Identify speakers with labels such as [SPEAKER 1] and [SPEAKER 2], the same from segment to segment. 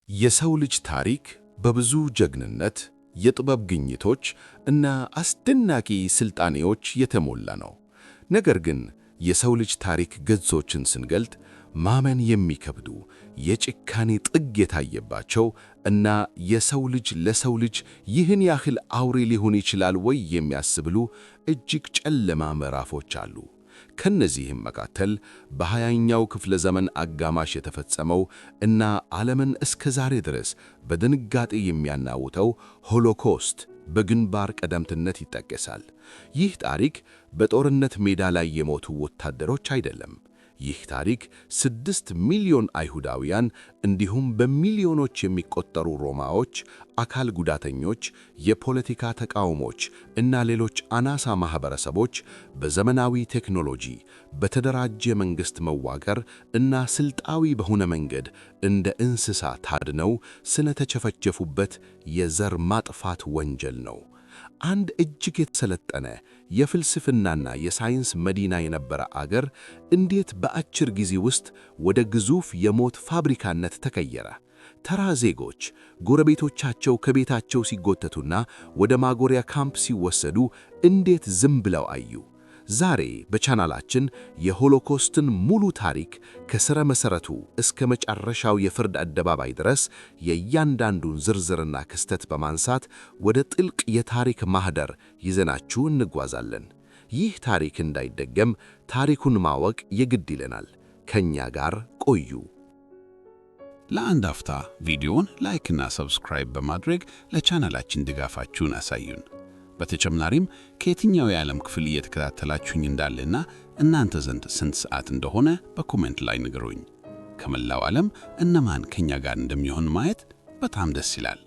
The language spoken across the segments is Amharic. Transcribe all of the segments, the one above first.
[SPEAKER 1] የሰው ልጅ ታሪክ በብዙ ጀግንነት፣ የጥበብ ግኝቶች እና አስደናቂ ስልጣኔዎች የተሞላ ነው። ነገር ግን የሰው ልጅ ታሪክ ገጾችን ስንገልጥ ማመን የሚከብዱ የጭካኔ ጥግ የታየባቸው እና የሰው ልጅ ለሰው ልጅ ይህን ያህል አውሬ ሊሆን ይችላል ወይ የሚያስብሉ እጅግ ጨለማ ምዕራፎች አሉ። ከነዚህም መካከል በ20ኛው ክፍለ ዘመን አጋማሽ የተፈጸመው እና ዓለምን እስከ ዛሬ ድረስ በድንጋጤ የሚያናውጠው ሆሎኮስት በግንባር ቀደምትነት ይጠቀሳል። ይህ ታሪክ በጦርነት ሜዳ ላይ የሞቱ ወታደሮች አይደለም። ይህ ታሪክ 6 ሚሊዮን አይሁዳውያን እንዲሁም በሚሊዮኖች የሚቆጠሩ ሮማዎች፣ አካል ጉዳተኞች፣ የፖለቲካ ተቃውሞች እና ሌሎች አናሳ ማህበረሰቦች በዘመናዊ ቴክኖሎጂ፣ በተደራጀ መንግሥት መዋቅር እና ስልጣዊ በሆነ መንገድ እንደ እንስሳ ታድነው ስለተጨፈጨፉበት የዘር ማጥፋት ወንጀል ነው። አንድ እጅግ የተሰለጠነ የፍልስፍናና የሳይንስ መዲና የነበረ አገር እንዴት በአጭር ጊዜ ውስጥ ወደ ግዙፍ የሞት ፋብሪካነት ተቀየረ? ተራ ዜጎች ጎረቤቶቻቸው ከቤታቸው ሲጎተቱና ወደ ማጎሪያ ካምፕ ሲወሰዱ እንዴት ዝም ብለው አዩ? ዛሬ በቻናላችን የሆሎኮስትን ሙሉ ታሪክ ከስረ መሠረቱ እስከ መጨረሻው የፍርድ አደባባይ ድረስ የእያንዳንዱን ዝርዝርና ክስተት በማንሳት ወደ ጥልቅ የታሪክ ማህደር ይዘናችሁ እንጓዛለን። ይህ ታሪክ እንዳይደገም ታሪኩን ማወቅ የግድ ይለናል። ከኛ ጋር ቆዩ።
[SPEAKER 2] ለአንድ አፍታ ቪዲዮውን ላይክና ሰብስክራይብ በማድረግ ለቻናላችን ድጋፋችሁን አሳዩን። በተጨማሪም ከየትኛው የዓለም ክፍል እየተከታተላችሁኝ እንዳለና እናንተ ዘንድ ስንት ሰዓት እንደሆነ በኮሜንት ላይ ንገሩኝ። ከመላው ዓለም እነማን ከኛ ጋር እንደሚሆን ማየት በጣም ደስ ይላል።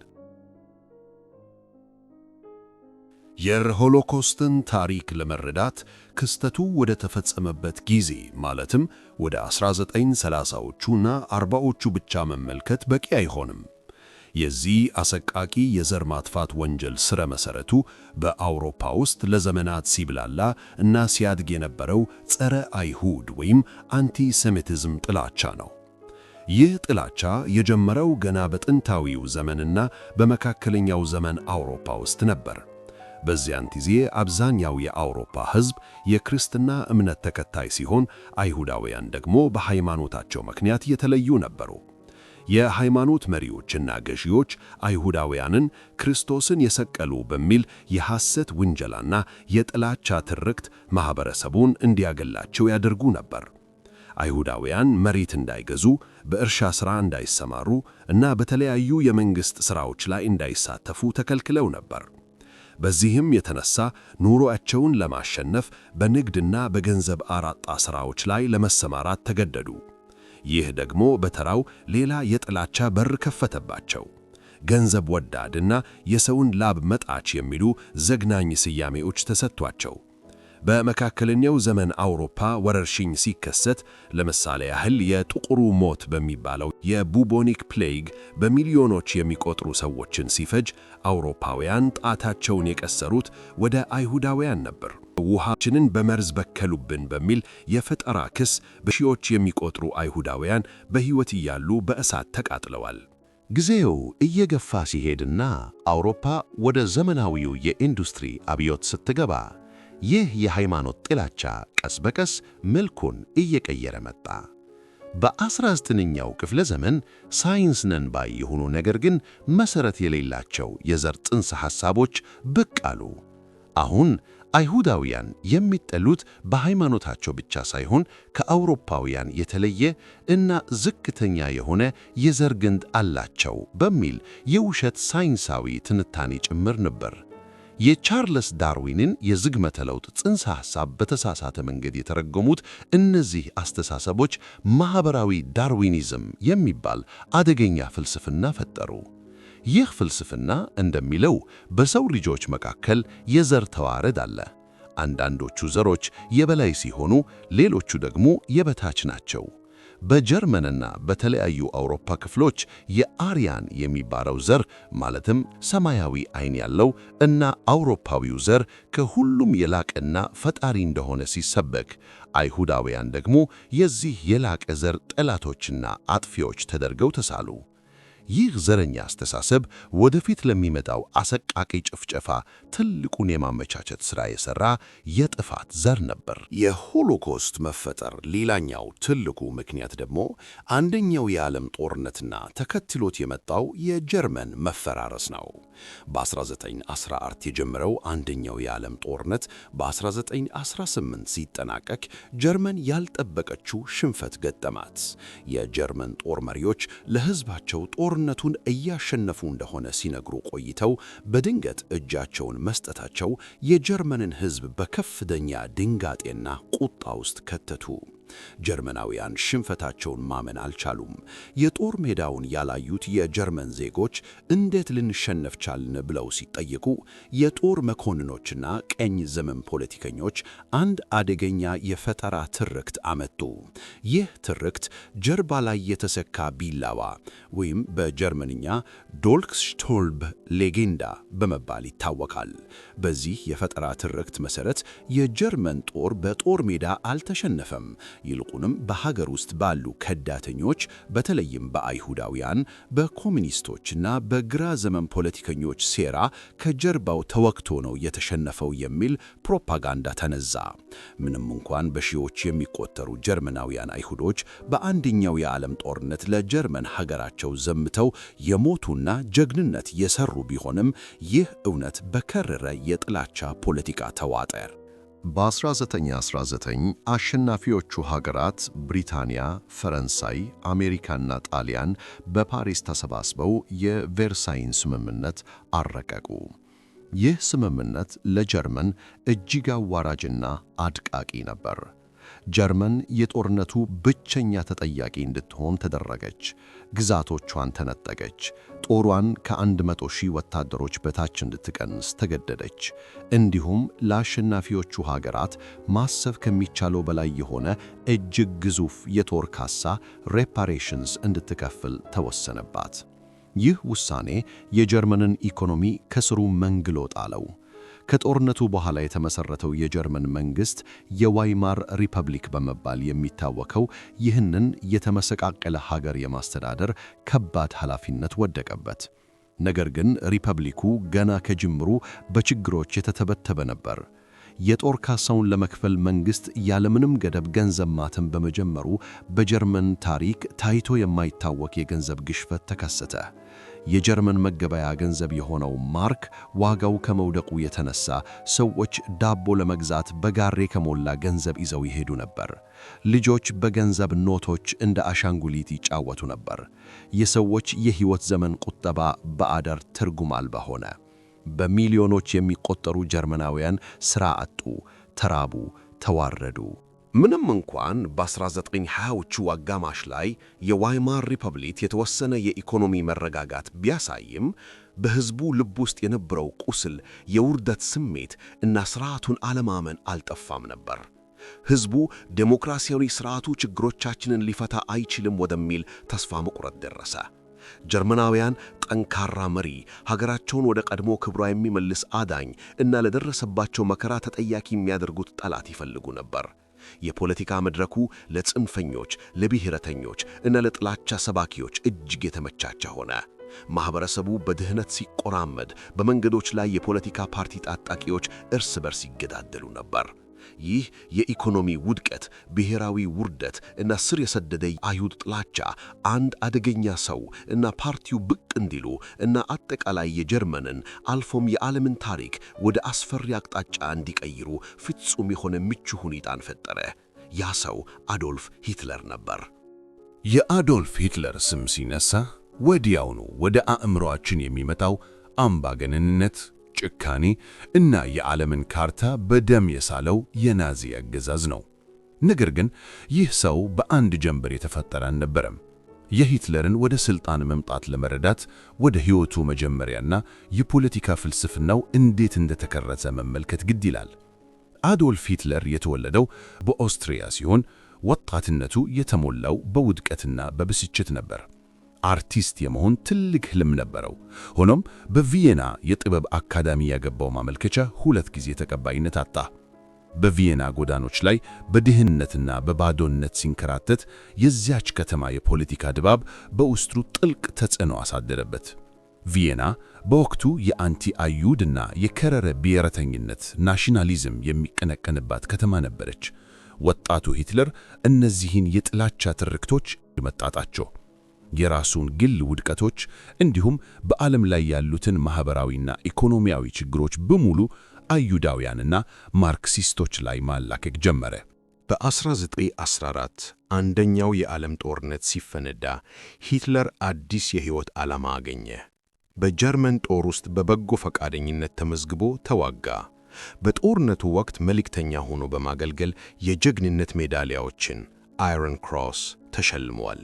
[SPEAKER 3] የሆሎኮስትን ታሪክ ለመረዳት ክስተቱ ወደ ተፈጸመበት ጊዜ ማለትም ወደ 1930ዎቹና 40ዎቹ ብቻ መመልከት በቂ አይሆንም። የዚህ አሰቃቂ የዘር ማጥፋት ወንጀል ስረ መሠረቱ በአውሮፓ ውስጥ ለዘመናት ሲብላላ እና ሲያድግ የነበረው ጸረ አይሁድ ወይም አንቲሴሚቲዝም ጥላቻ ነው። ይህ ጥላቻ የጀመረው ገና በጥንታዊው ዘመንና በመካከለኛው ዘመን አውሮፓ ውስጥ ነበር። በዚያን ጊዜ አብዛኛው የአውሮፓ ሕዝብ የክርስትና እምነት ተከታይ ሲሆን፣ አይሁዳውያን ደግሞ በሃይማኖታቸው ምክንያት የተለዩ ነበሩ። የሃይማኖት መሪዎችና ገዢዎች አይሁዳውያንን ክርስቶስን የሰቀሉ በሚል የሐሰት ውንጀላና የጥላቻ ትርክት ማኅበረሰቡን እንዲያገላቸው ያደርጉ ነበር። አይሁዳውያን መሬት እንዳይገዙ፣ በእርሻ ሥራ እንዳይሰማሩ እና በተለያዩ የመንግሥት ሥራዎች ላይ እንዳይሳተፉ ተከልክለው ነበር። በዚህም የተነሳ ኑሮአቸውን ለማሸነፍ በንግድና በገንዘብ አራጣ ሥራዎች ላይ ለመሰማራት ተገደዱ። ይህ ደግሞ በተራው ሌላ የጥላቻ በር ከፈተባቸው። ገንዘብ ወዳድና የሰውን ላብ መጣች የሚሉ ዘግናኝ ስያሜዎች ተሰጥቷቸው። በመካከለኛው ዘመን አውሮፓ ወረርሽኝ ሲከሰት፣ ለምሳሌ ያህል የጥቁሩ ሞት በሚባለው የቡቦኒክ ፕሌግ በሚሊዮኖች የሚቆጠሩ ሰዎችን ሲፈጅ፣ አውሮፓውያን ጣታቸውን የቀሰሩት ወደ አይሁዳውያን ነበር። ውሃችንን በመርዝ በከሉብን በሚል የፈጠራ ክስ በሺዎች የሚቆጠሩ አይሁዳውያን በሕይወት እያሉ በእሳት ተቃጥለዋል።
[SPEAKER 1] ጊዜው እየገፋ ሲሄድና አውሮፓ ወደ ዘመናዊው የኢንዱስትሪ አብዮት ስትገባ ይህ የሃይማኖት ጥላቻ ቀስ በቀስ መልኩን እየቀየረ መጣ። በ19ኛው ክፍለ ዘመን ሳይንስ ነን ባይ የሆኑ ነገር ግን መሠረት የሌላቸው የዘር ጽንሰ ሐሳቦች ብቅ አሉ። አሁን አይሁዳውያን የሚጠሉት በሃይማኖታቸው ብቻ ሳይሆን ከአውሮፓውያን የተለየ እና ዝቅተኛ የሆነ የዘር ግንድ አላቸው በሚል የውሸት ሳይንሳዊ ትንታኔ ጭምር ነበር። የቻርልስ ዳርዊንን የዝግመተ ለውጥ ጽንሰ ሐሳብ በተሳሳተ መንገድ የተረጎሙት እነዚህ አስተሳሰቦች ማኅበራዊ ዳርዊኒዝም የሚባል አደገኛ ፍልስፍና ፈጠሩ። ይህ ፍልስፍና እንደሚለው በሰው ልጆች መካከል የዘር ተዋረድ አለ። አንዳንዶቹ ዘሮች የበላይ ሲሆኑ፣ ሌሎቹ ደግሞ የበታች ናቸው። በጀርመንና በተለያዩ አውሮፓ ክፍሎች የአርያን የሚባለው ዘር ማለትም ሰማያዊ ዓይን ያለው እና አውሮፓዊው ዘር ከሁሉም የላቀና ፈጣሪ እንደሆነ ሲሰበክ፣ አይሁዳውያን ደግሞ የዚህ የላቀ ዘር ጠላቶችና አጥፊዎች ተደርገው ተሳሉ።
[SPEAKER 3] ይህ ዘረኛ አስተሳሰብ ወደፊት ለሚመጣው አሰቃቂ ጭፍጨፋ ትልቁን የማመቻቸት ሥራ የሠራ የጥፋት ዘር ነበር። የሆሎኮስት መፈጠር ሌላኛው ትልቁ ምክንያት ደግሞ አንደኛው የዓለም ጦርነትና ተከትሎት የመጣው የጀርመን መፈራረስ ነው። በ1914 የጀመረው አንደኛው የዓለም ጦርነት በ1918 ሲጠናቀቅ ጀርመን ያልጠበቀችው ሽንፈት ገጠማት። የጀርመን ጦር መሪዎች ለሕዝባቸው ጦርነቱን እያሸነፉ እንደሆነ ሲነግሩ ቆይተው በድንገት እጃቸውን መስጠታቸው የጀርመንን ሕዝብ በከፍተኛ ድንጋጤና ቁጣ ውስጥ ከተቱ። ጀርመናውያን ሽንፈታቸውን ማመን አልቻሉም። የጦር ሜዳውን ያላዩት የጀርመን ዜጎች እንዴት ልንሸነፍ ቻልን ብለው ሲጠየቁ የጦር መኮንኖችና ቀኝ ዘመም ፖለቲከኞች አንድ አደገኛ የፈጠራ ትርክት አመጡ። ይህ ትርክት ጀርባ ላይ የተሰካ ቢላዋ ወይም በጀርመንኛ ዶልክስቶልብ ሌጌንዳ በመባል ይታወቃል። በዚህ የፈጠራ ትርክት መሠረት የጀርመን ጦር በጦር ሜዳ አልተሸነፈም። ይልቁንም በሀገር ውስጥ ባሉ ከዳተኞች በተለይም በአይሁዳውያን፣ በኮሚኒስቶችና በግራ ዘመን ፖለቲከኞች ሴራ ከጀርባው ተወግቶ ነው የተሸነፈው የሚል ፕሮፓጋንዳ ተነዛ። ምንም እንኳን በሺዎች የሚቆጠሩ ጀርመናውያን አይሁዶች በአንደኛው የዓለም ጦርነት ለጀርመን ሀገራቸው ዘምተው የሞቱና ጀግንነት የሰሩ ቢሆንም ይህ እውነት በከረረ የጥላቻ ፖለቲካ ተዋጠ። በ1919 አሸናፊዎቹ ሀገራት ብሪታንያ፣ ፈረንሳይ፣ አሜሪካና ጣሊያን በፓሪስ ተሰባስበው የቬርሳይን ስምምነት አረቀቁ። ይህ ስምምነት ለጀርመን እጅግ አዋራጅና አድቃቂ ነበር። ጀርመን የጦርነቱ ብቸኛ ተጠያቂ እንድትሆን ተደረገች። ግዛቶቿን ተነጠቀች። ጦሯን ከ100,000 ወታደሮች በታች እንድትቀንስ ተገደደች። እንዲሁም ለአሸናፊዎቹ ሀገራት ማሰብ ከሚቻለው በላይ የሆነ እጅግ ግዙፍ የጦር ካሳ ሬፓሬሽንስ እንድትከፍል ተወሰነባት። ይህ ውሳኔ የጀርመንን ኢኮኖሚ ከስሩ መንግሎ ጣለው። ከጦርነቱ በኋላ የተመሠረተው የጀርመን መንግሥት የዋይማር ሪፐብሊክ በመባል የሚታወቀው ይህንን የተመሰቃቀለ ሀገር የማስተዳደር ከባድ ኃላፊነት ወደቀበት። ነገር ግን ሪፐብሊኩ ገና ከጅምሩ በችግሮች የተተበተበ ነበር። የጦር ካሳውን ለመክፈል መንግሥት ያለምንም ገደብ ገንዘብ ማተም በመጀመሩ በጀርመን ታሪክ ታይቶ የማይታወቅ የገንዘብ ግሽፈት ተከሰተ። የጀርመን መገበያ ገንዘብ የሆነው ማርክ ዋጋው ከመውደቁ የተነሳ ሰዎች ዳቦ ለመግዛት በጋሬ ከሞላ ገንዘብ ይዘው ይሄዱ ነበር። ልጆች በገንዘብ ኖቶች እንደ አሻንጉሊት ይጫወቱ ነበር። የሰዎች የሕይወት ዘመን ቁጠባ በአዳር ትርጉም አልባ ሆነ። በሚሊዮኖች የሚቆጠሩ ጀርመናውያን ሥራ አጡ፣ ተራቡ፣ ተዋረዱ። ምንም እንኳን በ1920ዎቹ አጋማሽ ላይ የዋይማር ሪፐብሊክ የተወሰነ የኢኮኖሚ መረጋጋት ቢያሳይም በሕዝቡ ልብ ውስጥ የነበረው ቁስል፣ የውርደት ስሜት እና ሥርዓቱን አለማመን አልጠፋም ነበር። ሕዝቡ ዴሞክራሲያዊ ሥርዓቱ ችግሮቻችንን ሊፈታ አይችልም ወደሚል ተስፋ መቁረጥ ደረሰ። ጀርመናውያን ጠንካራ መሪ፣ ሀገራቸውን ወደ ቀድሞ ክብሯ የሚመልስ አዳኝ እና ለደረሰባቸው መከራ ተጠያቂ የሚያደርጉት ጠላት ይፈልጉ ነበር። የፖለቲካ መድረኩ ለጽንፈኞች፣ ለብሔረተኞች እና ለጥላቻ ሰባኪዎች እጅግ የተመቻቸ ሆነ። ማኅበረሰቡ በድህነት ሲቆራመድ፣ በመንገዶች ላይ የፖለቲካ ፓርቲ ታጣቂዎች እርስ በርስ ይገዳደሉ ነበር። ይህ የኢኮኖሚ ውድቀት፣ ብሔራዊ ውርደት እና ስር የሰደደ አይሁድ ጥላቻ አንድ አደገኛ ሰው እና ፓርቲው ብቅ እንዲሉ እና አጠቃላይ የጀርመንን አልፎም የዓለምን ታሪክ ወደ አስፈሪ አቅጣጫ እንዲቀይሩ ፍጹም የሆነ ምቹ ሁኔታን ፈጠረ። ያ ሰው አዶልፍ ሂትለር ነበር።
[SPEAKER 2] የአዶልፍ ሂትለር ስም ሲነሳ ወዲያውኑ ወደ አእምሮአችን የሚመጣው አምባገነንነት፣ ጭካኔ እና የዓለምን ካርታ በደም የሳለው የናዚ አገዛዝ ነው። ነገር ግን ይህ ሰው በአንድ ጀንበር የተፈጠረ አልነበረም። የሂትለርን ወደ ሥልጣን መምጣት ለመረዳት ወደ ሕይወቱ መጀመሪያና የፖለቲካ ፍልስፍናው እንዴት እንደተቀረጸ መመልከት ግድ ይላል። አዶልፍ ሂትለር የተወለደው በኦስትሪያ ሲሆን ወጣትነቱ የተሞላው በውድቀትና በብስጭት ነበር። አርቲስት የመሆን ትልቅ ህልም ነበረው። ሆኖም በቪየና የጥበብ አካዳሚ ያገባው ማመልከቻ 2 ጊዜ ተቀባይነት አጣ።
[SPEAKER 1] በቪየና ጎዳኖች ላይ በድህነትና በባዶነት ሲንከራተት የዚያች ከተማ የፖለቲካ ድባብ በውስጡ ጥልቅ ተጽዕኖ አሳደረበት። ቪየና በወቅቱ የአንቲ-አይሁድና የከረረ ብሔረተኝነት ናሽናሊዝም የሚቀነቀንባት ከተማ ነበረች። ወጣቱ ሂትለር እነዚህን የጥላቻ ትርክቶች መጣጣቸው፣ የራሱን ግል ውድቀቶች እንዲሁም በዓለም ላይ ያሉትን ማኅበራዊና ኢኮኖሚያዊ ችግሮች በሙሉ አይሁዳውያንና ማርክሲስቶች ላይ ማላከክ ጀመረ።
[SPEAKER 3] በ1914 አንደኛው የዓለም ጦርነት ሲፈነዳ ሂትለር አዲስ የሕይወት ዓላማ አገኘ። በጀርመን ጦር ውስጥ በበጎ ፈቃደኝነት ተመዝግቦ ተዋጋ። በጦርነቱ ወቅት መልእክተኛ ሆኖ በማገልገል የጀግንነት ሜዳሊያዎችን አይረን ክሮስ ተሸልሟል።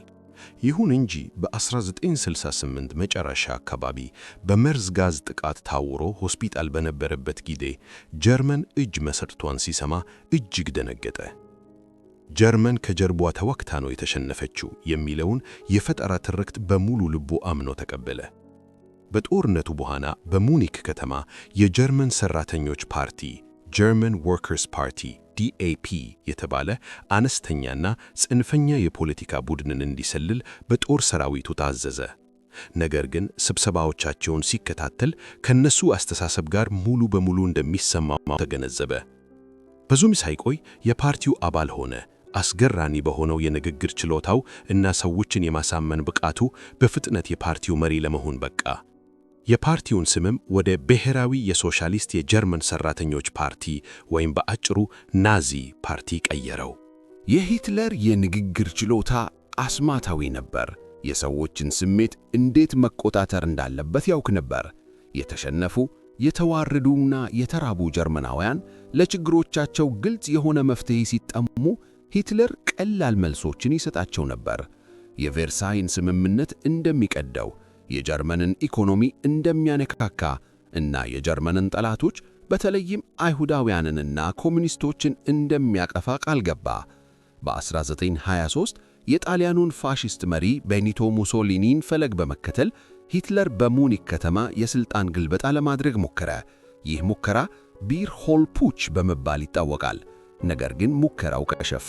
[SPEAKER 3] ይሁን እንጂ በ1968 መጨረሻ አካባቢ በመርዝ ጋዝ ጥቃት ታውሮ ሆስፒታል በነበረበት ጊዜ ጀርመን እጅ መሰጠቷን ሲሰማ እጅግ ደነገጠ። ጀርመን ከጀርቧ ተወግታ ነው የተሸነፈችው የሚለውን የፈጠራ ትርክት በሙሉ ልቡ አምኖ ተቀበለ። በጦርነቱ በኋላ በሙኒክ ከተማ የጀርመን ሰራተኞች ፓርቲ ጀርመን ወርከርስ ፓርቲ ዲኤፒ የተባለ አነስተኛና ጽንፈኛ የፖለቲካ ቡድንን እንዲሰልል በጦር ሰራዊቱ ታዘዘ። ነገር ግን ስብሰባዎቻቸውን ሲከታተል ከነሱ አስተሳሰብ ጋር ሙሉ በሙሉ እንደሚሰማው ተገነዘበ። ብዙም ሳይቆይ የፓርቲው አባል ሆነ። አስገራሚ በሆነው የንግግር ችሎታው እና ሰዎችን የማሳመን ብቃቱ በፍጥነት የፓርቲው መሪ ለመሆን በቃ። የፓርቲውን ስምም ወደ ብሔራዊ የሶሻሊስት የጀርመን ሰራተኞች ፓርቲ ወይም በአጭሩ ናዚ ፓርቲ ቀየረው።
[SPEAKER 1] የሂትለር የንግግር ችሎታ አስማታዊ ነበር። የሰዎችን ስሜት እንዴት መቆጣጠር እንዳለበት ያውቅ ነበር። የተሸነፉ፣ የተዋረዱና የተራቡ ጀርመናውያን ለችግሮቻቸው ግልጽ የሆነ መፍትሄ ሲጠሙ ሂትለር ቀላል መልሶችን ይሰጣቸው ነበር። የቬርሳይን ስምምነት እንደሚቀደው፣ የጀርመንን ኢኮኖሚ እንደሚያነካካ እና የጀርመንን ጠላቶች በተለይም አይሁዳውያንንና ኮሚኒስቶችን እንደሚያጠፋ ቃል ገባ። በ1923 የጣሊያኑን ፋሺስት መሪ ቤኒቶ ሙሶሊኒን ፈለግ በመከተል ሂትለር በሙኒክ ከተማ የሥልጣን ግልበጣ ለማድረግ ሞከረ። ይህ ሙከራ ቢር ሆል ፑች በመባል ይታወቃል። ነገር ግን ሙከራው ከሸፈ።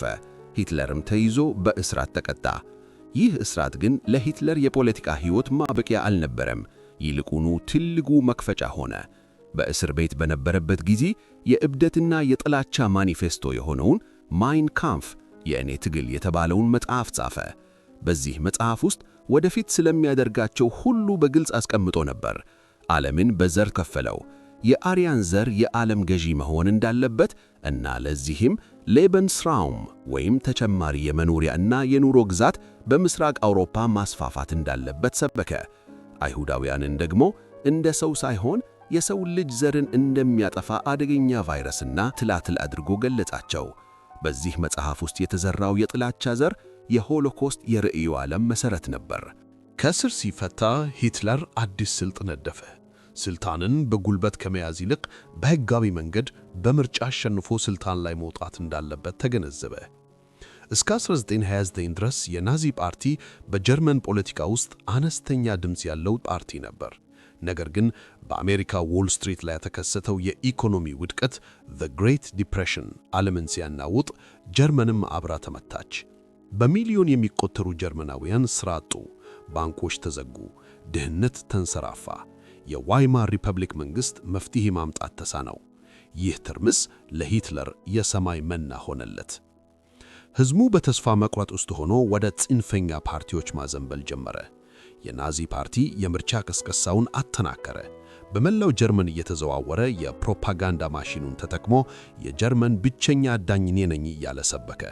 [SPEAKER 1] ሂትለርም ተይዞ በእስራት ተቀጣ። ይህ እስራት ግን ለሂትለር የፖለቲካ ሕይወት ማበቂያ አልነበረም። ይልቁኑ ትልቁ መክፈቻ ሆነ። በእስር ቤት በነበረበት ጊዜ የእብደትና የጥላቻ ማኒፌስቶ የሆነውን ማይን ካምፍ የእኔ ትግል የተባለውን መጽሐፍ ጻፈ። በዚህ መጽሐፍ ውስጥ ወደፊት ስለሚያደርጋቸው ሁሉ በግልጽ አስቀምጦ ነበር። ዓለምን በዘር ከፈለው። የአርያን ዘር የዓለም ገዢ መሆን እንዳለበት እና ለዚህም ሌበንስራውም ወይም ተጨማሪ የመኖሪያ እና የኑሮ ግዛት በምስራቅ አውሮፓ ማስፋፋት እንዳለበት ሰበከ። አይሁዳውያንን ደግሞ እንደ ሰው ሳይሆን የሰው ልጅ ዘርን እንደሚያጠፋ አደገኛ ቫይረስና ትላትል አድርጎ ገለጻቸው። በዚህ መጽሐፍ ውስጥ የተዘራው የጥላቻ ዘር የሆሎኮስት የርዕዮተ ዓለም መሠረት ነበር።
[SPEAKER 3] ከእስር ሲፈታ ሂትለር አዲስ ስልት ነደፈ። ስልጣንን በጉልበት ከመያዝ ይልቅ በሕጋዊ መንገድ በምርጫ አሸንፎ ስልጣን ላይ መውጣት እንዳለበት ተገነዘበ። እስከ 1929 ድረስ የናዚ ፓርቲ በጀርመን ፖለቲካ ውስጥ አነስተኛ ድምፅ ያለው ፓርቲ ነበር። ነገር ግን በአሜሪካ ዎል ስትሪት ላይ የተከሰተው የኢኮኖሚ ውድቀት ዘ ግሬት ዲፕሬሽን ዓለምን ሲያናውጥ ጀርመንም አብራ ተመታች። በሚሊዮን የሚቆጠሩ ጀርመናውያን ሥራ አጡ፣ ባንኮች ተዘጉ፣ ድህነት ተንሰራፋ። የዋይማር ሪፐብሊክ መንግሥት መፍትሄ ማምጣት ተሳነው። ይህ ትርምስ ለሂትለር የሰማይ መና ሆነለት። ሕዝቡ በተስፋ መቁረጥ ውስጥ ሆኖ ወደ ጽንፈኛ ፓርቲዎች ማዘንበል ጀመረ። የናዚ ፓርቲ የምርጫ ቅስቀሳውን አጠናከረ። በመላው ጀርመን እየተዘዋወረ የፕሮፓጋንዳ ማሽኑን ተጠቅሞ የጀርመን ብቸኛ አዳኝ እኔ ነኝ እያለ ሰበከ።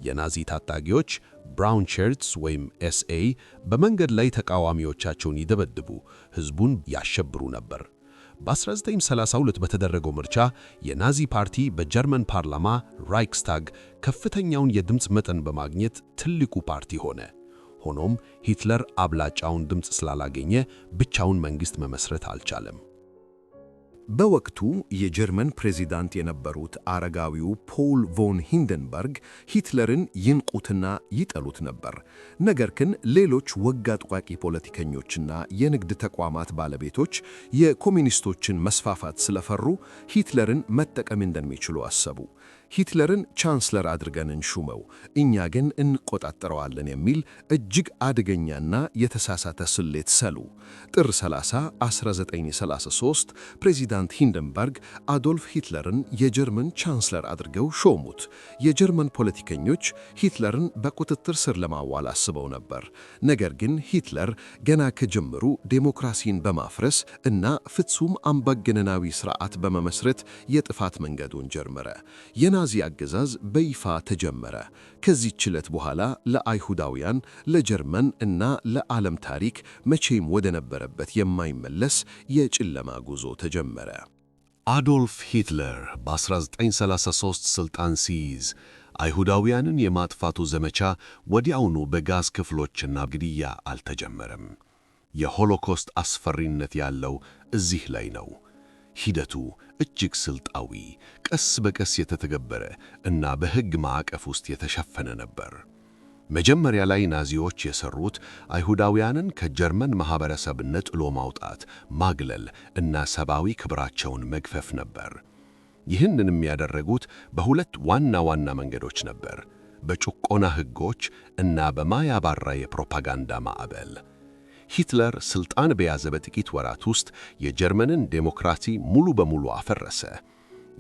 [SPEAKER 3] የናዚ ታጣቂዎች ብራውን ሸርትስ ወይም ኤስኤ በመንገድ ላይ ተቃዋሚዎቻቸውን ይደበድቡ፣ ሕዝቡን ያሸብሩ ነበር። በ1932 በተደረገው ምርጫ የናዚ ፓርቲ በጀርመን ፓርላማ ራይክስታግ ከፍተኛውን የድምፅ መጠን በማግኘት ትልቁ ፓርቲ ሆነ። ሆኖም ሂትለር አብላጫውን ድምፅ ስላላገኘ ብቻውን መንግሥት መመስረት አልቻለም። በወቅቱ የጀርመን ፕሬዚዳንት የነበሩት አረጋዊው ፖል ቮን ሂንደንበርግ ሂትለርን ይንቁትና ይጠሉት ነበር። ነገር ግን ሌሎች ወግ አጥባቂ ፖለቲከኞችና የንግድ ተቋማት ባለቤቶች የኮሚኒስቶችን መስፋፋት ስለፈሩ ሂትለርን መጠቀም እንደሚችሉ አሰቡ። ሂትለርን ቻንስለር አድርገን እንሹመው፣ እኛ ግን እንቆጣጠረዋለን የሚል እጅግ አደገኛና የተሳሳተ ስሌት ሰሉ። ጥር 30 1933 ፕሬዚዳንት ሂንደንበርግ አዶልፍ ሂትለርን የጀርመን ቻንስለር አድርገው ሾሙት። የጀርመን ፖለቲከኞች ሂትለርን በቁጥጥር ስር ለማዋል አስበው ነበር። ነገር ግን ሂትለር ገና ከጀምሩ ዴሞክራሲን በማፍረስ እና ፍጹም አምባገነናዊ ሥርዓት በመመስረት የጥፋት መንገዱን ጀመረ። የናዚ አገዛዝ በይፋ ተጀመረ። ከዚህች ዕለት በኋላ ለአይሁዳውያን፣ ለጀርመን እና ለዓለም ታሪክ መቼም ወደ ነበረበት የማይመለስ የጨለማ ጉዞ ተጀመረ።
[SPEAKER 4] አዶልፍ ሂትለር በ1933 ሥልጣን ሲይዝ አይሁዳውያንን የማጥፋቱ ዘመቻ ወዲያውኑ በጋዝ ክፍሎችና ግድያ አልተጀመረም። የሆሎኮስት አስፈሪነት ያለው እዚህ ላይ ነው። ሂደቱ እጅግ ስልጣዊ፣ ቀስ በቀስ የተተገበረ እና በሕግ ማዕቀፍ ውስጥ የተሸፈነ ነበር። መጀመሪያ ላይ ናዚዎች የሰሩት አይሁዳውያንን ከጀርመን ማህበረሰብ ነጥሎ ማውጣት፣ ማግለል እና ሰብአዊ ክብራቸውን መግፈፍ ነበር። ይህንንም ያደረጉት በሁለት ዋና ዋና መንገዶች ነበር፤ በጭቆና ሕጎች እና በማያባራ የፕሮፓጋንዳ ማዕበል። ሂትለር ሥልጣን በያዘ በጥቂት ወራት ውስጥ የጀርመንን ዴሞክራሲ ሙሉ በሙሉ አፈረሰ።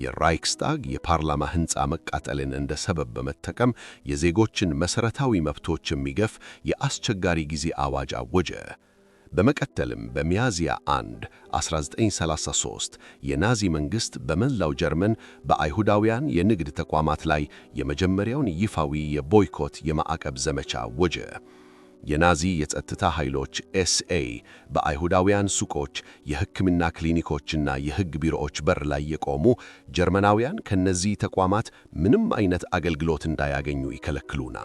[SPEAKER 4] የራይክስታግ የፓርላማ ሕንፃ መቃጠልን እንደ ሰበብ በመጠቀም የዜጎችን መሠረታዊ መብቶች የሚገፍ የአስቸጋሪ ጊዜ አዋጅ አወጀ። በመቀጠልም በሚያዝያ 1 1933 የናዚ መንግሥት በመላው ጀርመን በአይሁዳውያን የንግድ ተቋማት ላይ የመጀመሪያውን ይፋዊ የቦይኮት የማዕቀብ ዘመቻ አወጀ። የናዚ የጸጥታ ኃይሎች ኤስኤ በአይሁዳውያን ሱቆች፣ የሕክምና ክሊኒኮችና የሕግ ቢሮዎች በር ላይ የቆሙ ጀርመናውያን ከነዚህ ተቋማት ምንም አይነት አገልግሎት እንዳያገኙ ይከለክሉና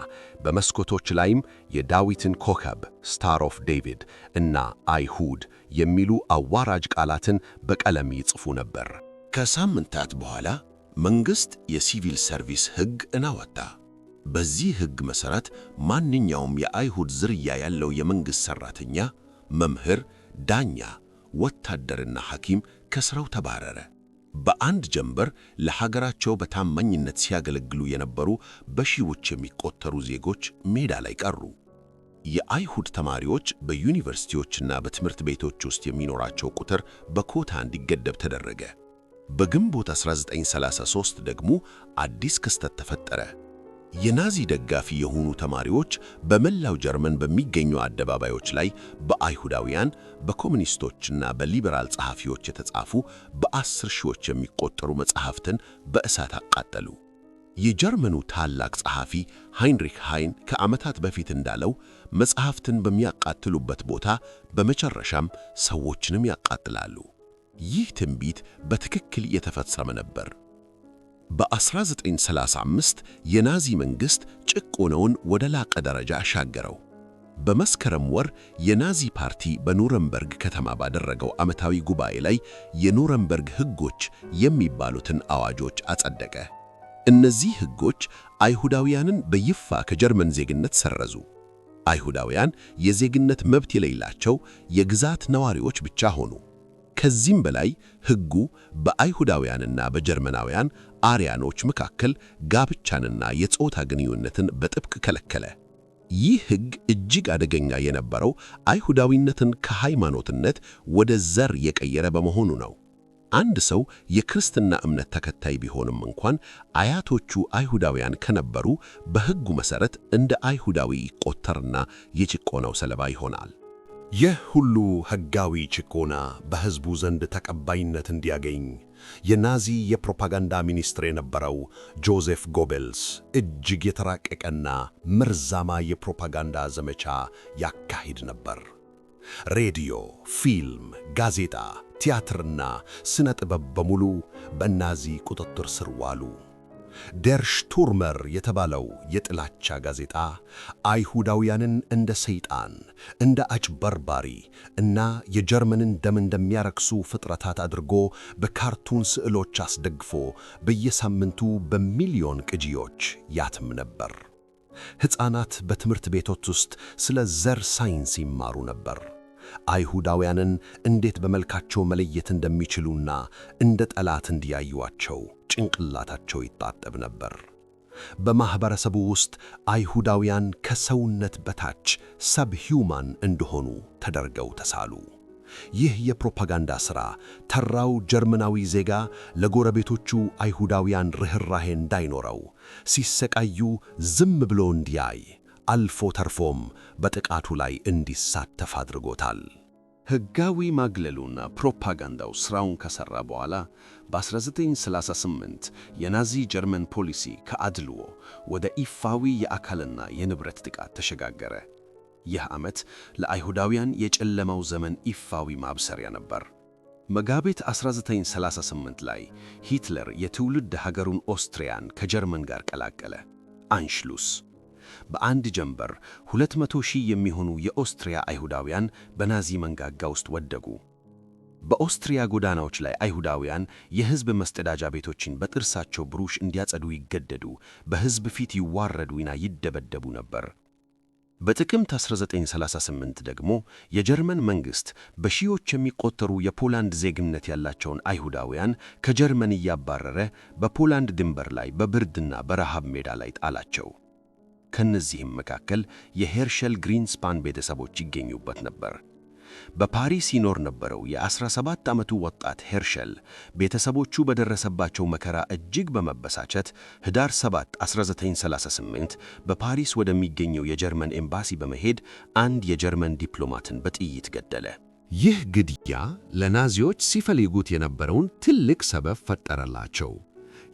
[SPEAKER 4] በመስኮቶች ላይም የዳዊትን ኮከብ ስታር ኦፍ ዴቪድ እና አይሁድ የሚሉ አዋራጅ ቃላትን በቀለም ይጽፉ ነበር።
[SPEAKER 3] ከሳምንታት በኋላ መንግሥት የሲቪል ሰርቪስ ሕግ አወጣ። በዚህ ሕግ መሠረት ማንኛውም የአይሁድ ዝርያ ያለው የመንግሥት ሠራተኛ፣ መምህር፣ ዳኛ፣ ወታደርና ሐኪም ከሥራው ተባረረ። በአንድ ጀንበር ለሀገራቸው በታማኝነት ሲያገለግሉ የነበሩ በሺዎች የሚቆጠሩ ዜጎች ሜዳ ላይ ቀሩ። የአይሁድ ተማሪዎች በዩኒቨርሲቲዎችና በትምህርት ቤቶች ውስጥ የሚኖራቸው ቁጥር በኮታ እንዲገደብ ተደረገ። በግንቦት 1933 ደግሞ አዲስ ክስተት ተፈጠረ። የናዚ ደጋፊ የሆኑ ተማሪዎች በመላው ጀርመን በሚገኙ አደባባዮች ላይ በአይሁዳውያን፣ በኮሙኒስቶችና በሊበራል ጸሐፊዎች የተጻፉ በ10 ሺዎች የሚቆጠሩ መጻሕፍትን በእሳት አቃጠሉ። የጀርመኑ ታላቅ ጸሐፊ ሃይንሪክ ሃይን ከዓመታት በፊት እንዳለው መጻሕፍትን በሚያቃጥሉበት ቦታ በመጨረሻም ሰዎችንም ያቃጥላሉ። ይህ ትንቢት በትክክል የተፈጸመ ነበር። በ1935 የናዚ መንግሥት ጭቆናውን ወደ ላቀ ደረጃ አሻገረው። በመስከረም ወር የናዚ ፓርቲ በኑረምበርግ ከተማ ባደረገው ዓመታዊ ጉባኤ ላይ የኑረምበርግ ሕጎች የሚባሉትን አዋጆች አጸደቀ። እነዚህ ሕጎች አይሁዳውያንን በይፋ ከጀርመን ዜግነት ሰረዙ። አይሁዳውያን የዜግነት መብት የሌላቸው የግዛት ነዋሪዎች ብቻ ሆኑ። ከዚህም በላይ ሕጉ በአይሁዳውያንና በጀርመናውያን አርያኖች መካከል ጋብቻንና የጾታ ግንኙነትን በጥብቅ ከለከለ። ይህ ሕግ እጅግ አደገኛ የነበረው አይሁዳዊነትን ከሃይማኖትነት ወደ ዘር የቀየረ በመሆኑ ነው። አንድ ሰው የክርስትና እምነት ተከታይ ቢሆንም እንኳን አያቶቹ አይሁዳውያን ከነበሩ በሕጉ መሠረት እንደ አይሁዳዊ ይቆጠርና የጭቆናው ሰለባ ይሆናል።
[SPEAKER 5] ይህ ሁሉ ሕጋዊ ጭቆና በሕዝቡ ዘንድ ተቀባይነት እንዲያገኝ የናዚ የፕሮፓጋንዳ ሚኒስትር የነበረው ጆሴፍ ጎቤልስ እጅግ የተራቀቀና መርዛማ የፕሮፓጋንዳ ዘመቻ ያካሂድ ነበር። ሬዲዮ፣ ፊልም፣ ጋዜጣ፣ ቲያትርና ስነ ጥበብ በሙሉ በናዚ ቁጥጥር ስር ዋሉ። ዴር ሽቱርመር የተባለው የጥላቻ ጋዜጣ አይሁዳውያንን እንደ ሰይጣን፣ እንደ አጭበርባሪ እና የጀርመንን ደም እንደሚያረክሱ ፍጥረታት አድርጎ በካርቱን ስዕሎች አስደግፎ በየሳምንቱ በሚሊዮን ቅጂዎች ያትም ነበር። ሕፃናት በትምህርት ቤቶች ውስጥ ስለ ዘር ሳይንስ ይማሩ ነበር። አይሁዳውያንን እንዴት በመልካቸው መለየት እንደሚችሉና እንደ ጠላት እንዲያዩዋቸው ጭንቅላታቸው ይጣጠብ ነበር። በማኅበረሰቡ ውስጥ አይሁዳውያን ከሰውነት በታች ሰብ ሂውማን እንደሆኑ ተደርገው ተሳሉ። ይህ የፕሮፓጋንዳ ሥራ ተራው ጀርመናዊ ዜጋ ለጎረቤቶቹ አይሁዳውያን ርኅራኄ እንዳይኖረው፣ ሲሰቃዩ ዝም ብሎ እንዲያይ፣ አልፎ ተርፎም በጥቃቱ ላይ እንዲሳተፍ አድርጎታል።
[SPEAKER 4] ሕጋዊ ማግለሉና ፕሮፓጋንዳው ሥራውን ከሠራ በኋላ በ1938 የናዚ ጀርመን ፖሊሲ ከአድልዎ ወደ ይፋዊ የአካልና የንብረት ጥቃት ተሸጋገረ። ይህ ዓመት ለአይሁዳውያን የጨለማው ዘመን ይፋዊ ማብሰሪያ ነበር። መጋቢት 1938 ላይ ሂትለር የትውልድ ሀገሩን ኦስትሪያን ከጀርመን ጋር ቀላቀለ። አንሽሉስ በአንድ ጀንበር 200,000 የሚሆኑ የኦስትሪያ አይሁዳውያን በናዚ መንጋጋ ውስጥ ወደቁ። በኦስትሪያ ጎዳናዎች ላይ አይሁዳውያን የሕዝብ መጸዳጃ ቤቶችን በጥርሳቸው ብሩሽ እንዲያጸዱ ይገደዱ፣ በሕዝብ ፊት ይዋረዱና ይደበደቡ ነበር። በጥቅምት 1938 ደግሞ የጀርመን መንግሥት በሺዎች የሚቆጠሩ የፖላንድ ዜግነት ያላቸውን አይሁዳውያን ከጀርመን እያባረረ በፖላንድ ድንበር ላይ በብርድና በረሃብ ሜዳ ላይ ጣላቸው። ከነዚህም መካከል የሄርሸል ግሪንስፓን ቤተሰቦች ይገኙበት ነበር። በፓሪስ ይኖር ነበረው የ17 ዓመቱ ወጣት ሄርሸል ቤተሰቦቹ በደረሰባቸው መከራ እጅግ በመበሳጨት ኅዳር 7 1938 በፓሪስ ወደሚገኘው የጀርመን ኤምባሲ በመሄድ አንድ የጀርመን ዲፕሎማትን በጥይት ገደለ።
[SPEAKER 5] ይህ ግድያ ለናዚዎች ሲፈልጉት የነበረውን ትልቅ ሰበብ ፈጠረላቸው።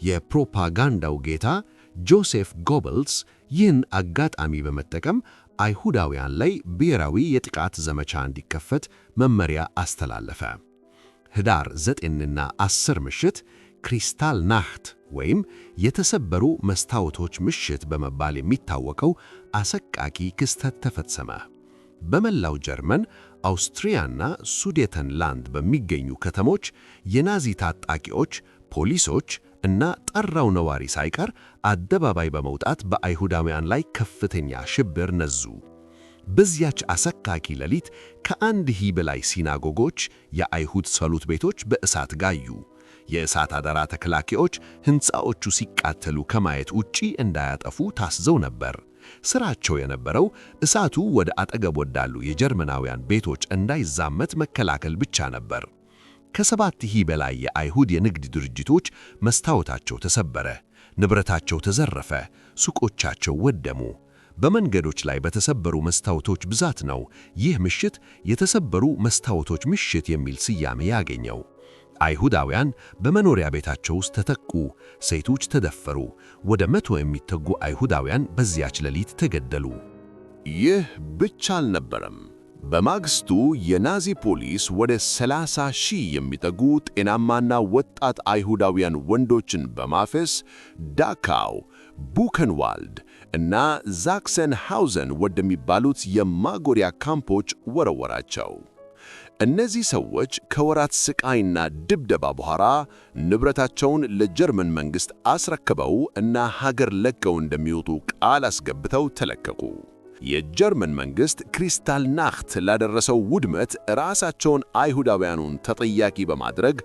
[SPEAKER 5] የፕሮፓጋንዳው ጌታ ጆሴፍ ጎበልስ ይህን አጋጣሚ በመጠቀም አይሁዳውያን ላይ ብሔራዊ የጥቃት ዘመቻ እንዲከፈት መመሪያ አስተላለፈ። ኅዳር 9ና 10 ምሽት ክሪስታል ናህት ወይም የተሰበሩ መስታወቶች ምሽት በመባል የሚታወቀው አሰቃቂ ክስተት ተፈጸመ። በመላው ጀርመን፣ አውስትሪያና ሱዴተንላንድ በሚገኙ ከተሞች የናዚ ታጣቂዎች፣ ፖሊሶች እና ጠራው ነዋሪ ሳይቀር አደባባይ በመውጣት በአይሁዳውያን ላይ ከፍተኛ ሽብር ነዙ። በዚያች አሰቃቂ ሌሊት ከ1000 በላይ ሲናጎጎች፣ የአይሁድ ጸሎት ቤቶች በእሳት ጋዩ። የእሳት አደራ ተከላካዮች ሕንፃዎቹ ሲቃጠሉ ከማየት ውጪ እንዳያጠፉ ታስዘው ነበር። ሥራቸው የነበረው እሳቱ ወደ አጠገብ ወዳሉ የጀርመናውያን ቤቶች እንዳይዛመት መከላከል ብቻ ነበር። ከ7,000 በላይ የአይሁድ የንግድ ድርጅቶች መስታወታቸው ተሰበረ፣ ንብረታቸው ተዘረፈ፣ ሱቆቻቸው ወደሙ። በመንገዶች ላይ በተሰበሩ መስታወቶች ብዛት ነው ይህ ምሽት የተሰበሩ መስታወቶች ምሽት የሚል ስያሜ ያገኘው። አይሁዳውያን በመኖሪያ ቤታቸው ውስጥ ተጠቁ፣ ሴቶች ተደፈሩ። ወደ 100 የሚጠጉ አይሁዳውያን በዚያች ሌሊት ተገደሉ።
[SPEAKER 1] ይህ ብቻ አልነበረም። በማግስቱ የናዚ ፖሊስ ወደ 30,000 የሚጠጉ ጤናማና ወጣት አይሁዳውያን ወንዶችን በማፈስ ዳካው፣ ቡከንዋልድ እና ዛክሰንሃውዘን ወደሚባሉት የማጎሪያ ካምፖች ወረወራቸው። እነዚህ ሰዎች ከወራት ስቃይና ድብደባ በኋላ ንብረታቸውን ለጀርመን መንግሥት አስረክበው እና ሀገር ለቀው እንደሚወጡ ቃል አስገብተው ተለቀቁ። የጀርመን መንግሥት ክሪስታል ናህት ላደረሰው ውድመት ራሳቸውን አይሁዳውያኑን ተጠያቂ በማድረግ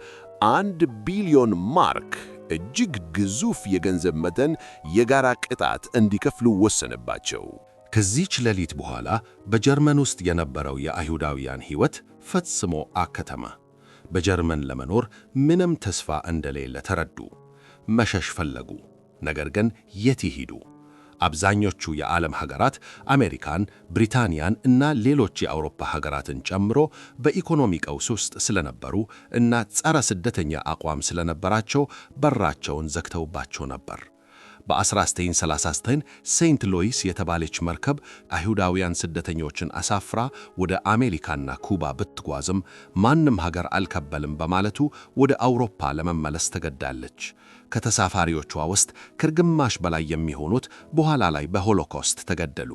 [SPEAKER 1] 1 ቢሊዮን ማርክ እጅግ ግዙፍ የገንዘብ መጠን የጋራ ቅጣት እንዲከፍሉ ወሰነባቸው።
[SPEAKER 5] ከዚህች ሌሊት በኋላ በጀርመን ውስጥ የነበረው የአይሁዳውያን ሕይወት ፈጽሞ አከተመ። በጀርመን ለመኖር ምንም ተስፋ እንደሌለ ተረዱ። መሸሽ ፈለጉ። ነገር ግን የት ይሄዱ? አብዛኞቹ የዓለም ሀገራት አሜሪካን፣ ብሪታንያን እና ሌሎች የአውሮፓ ሀገራትን ጨምሮ በኢኮኖሚ ቀውስ ውስጥ ስለነበሩ እና ጸረ ስደተኛ አቋም ስለነበራቸው በራቸውን ዘግተውባቸው ነበር።
[SPEAKER 3] በ1939 ሴንት ሎይስ የተባለች መርከብ አይሁዳውያን ስደተኞችን አሳፍራ ወደ አሜሪካና ኩባ ብትጓዝም ማንም ሀገር አልቀበልም በማለቱ ወደ አውሮፓ ለመመለስ ተገዳለች። ከተሳፋሪዎቿ ውስጥ ከግማሽ በላይ የሚሆኑት በኋላ ላይ በሆሎኮስት ተገደሉ።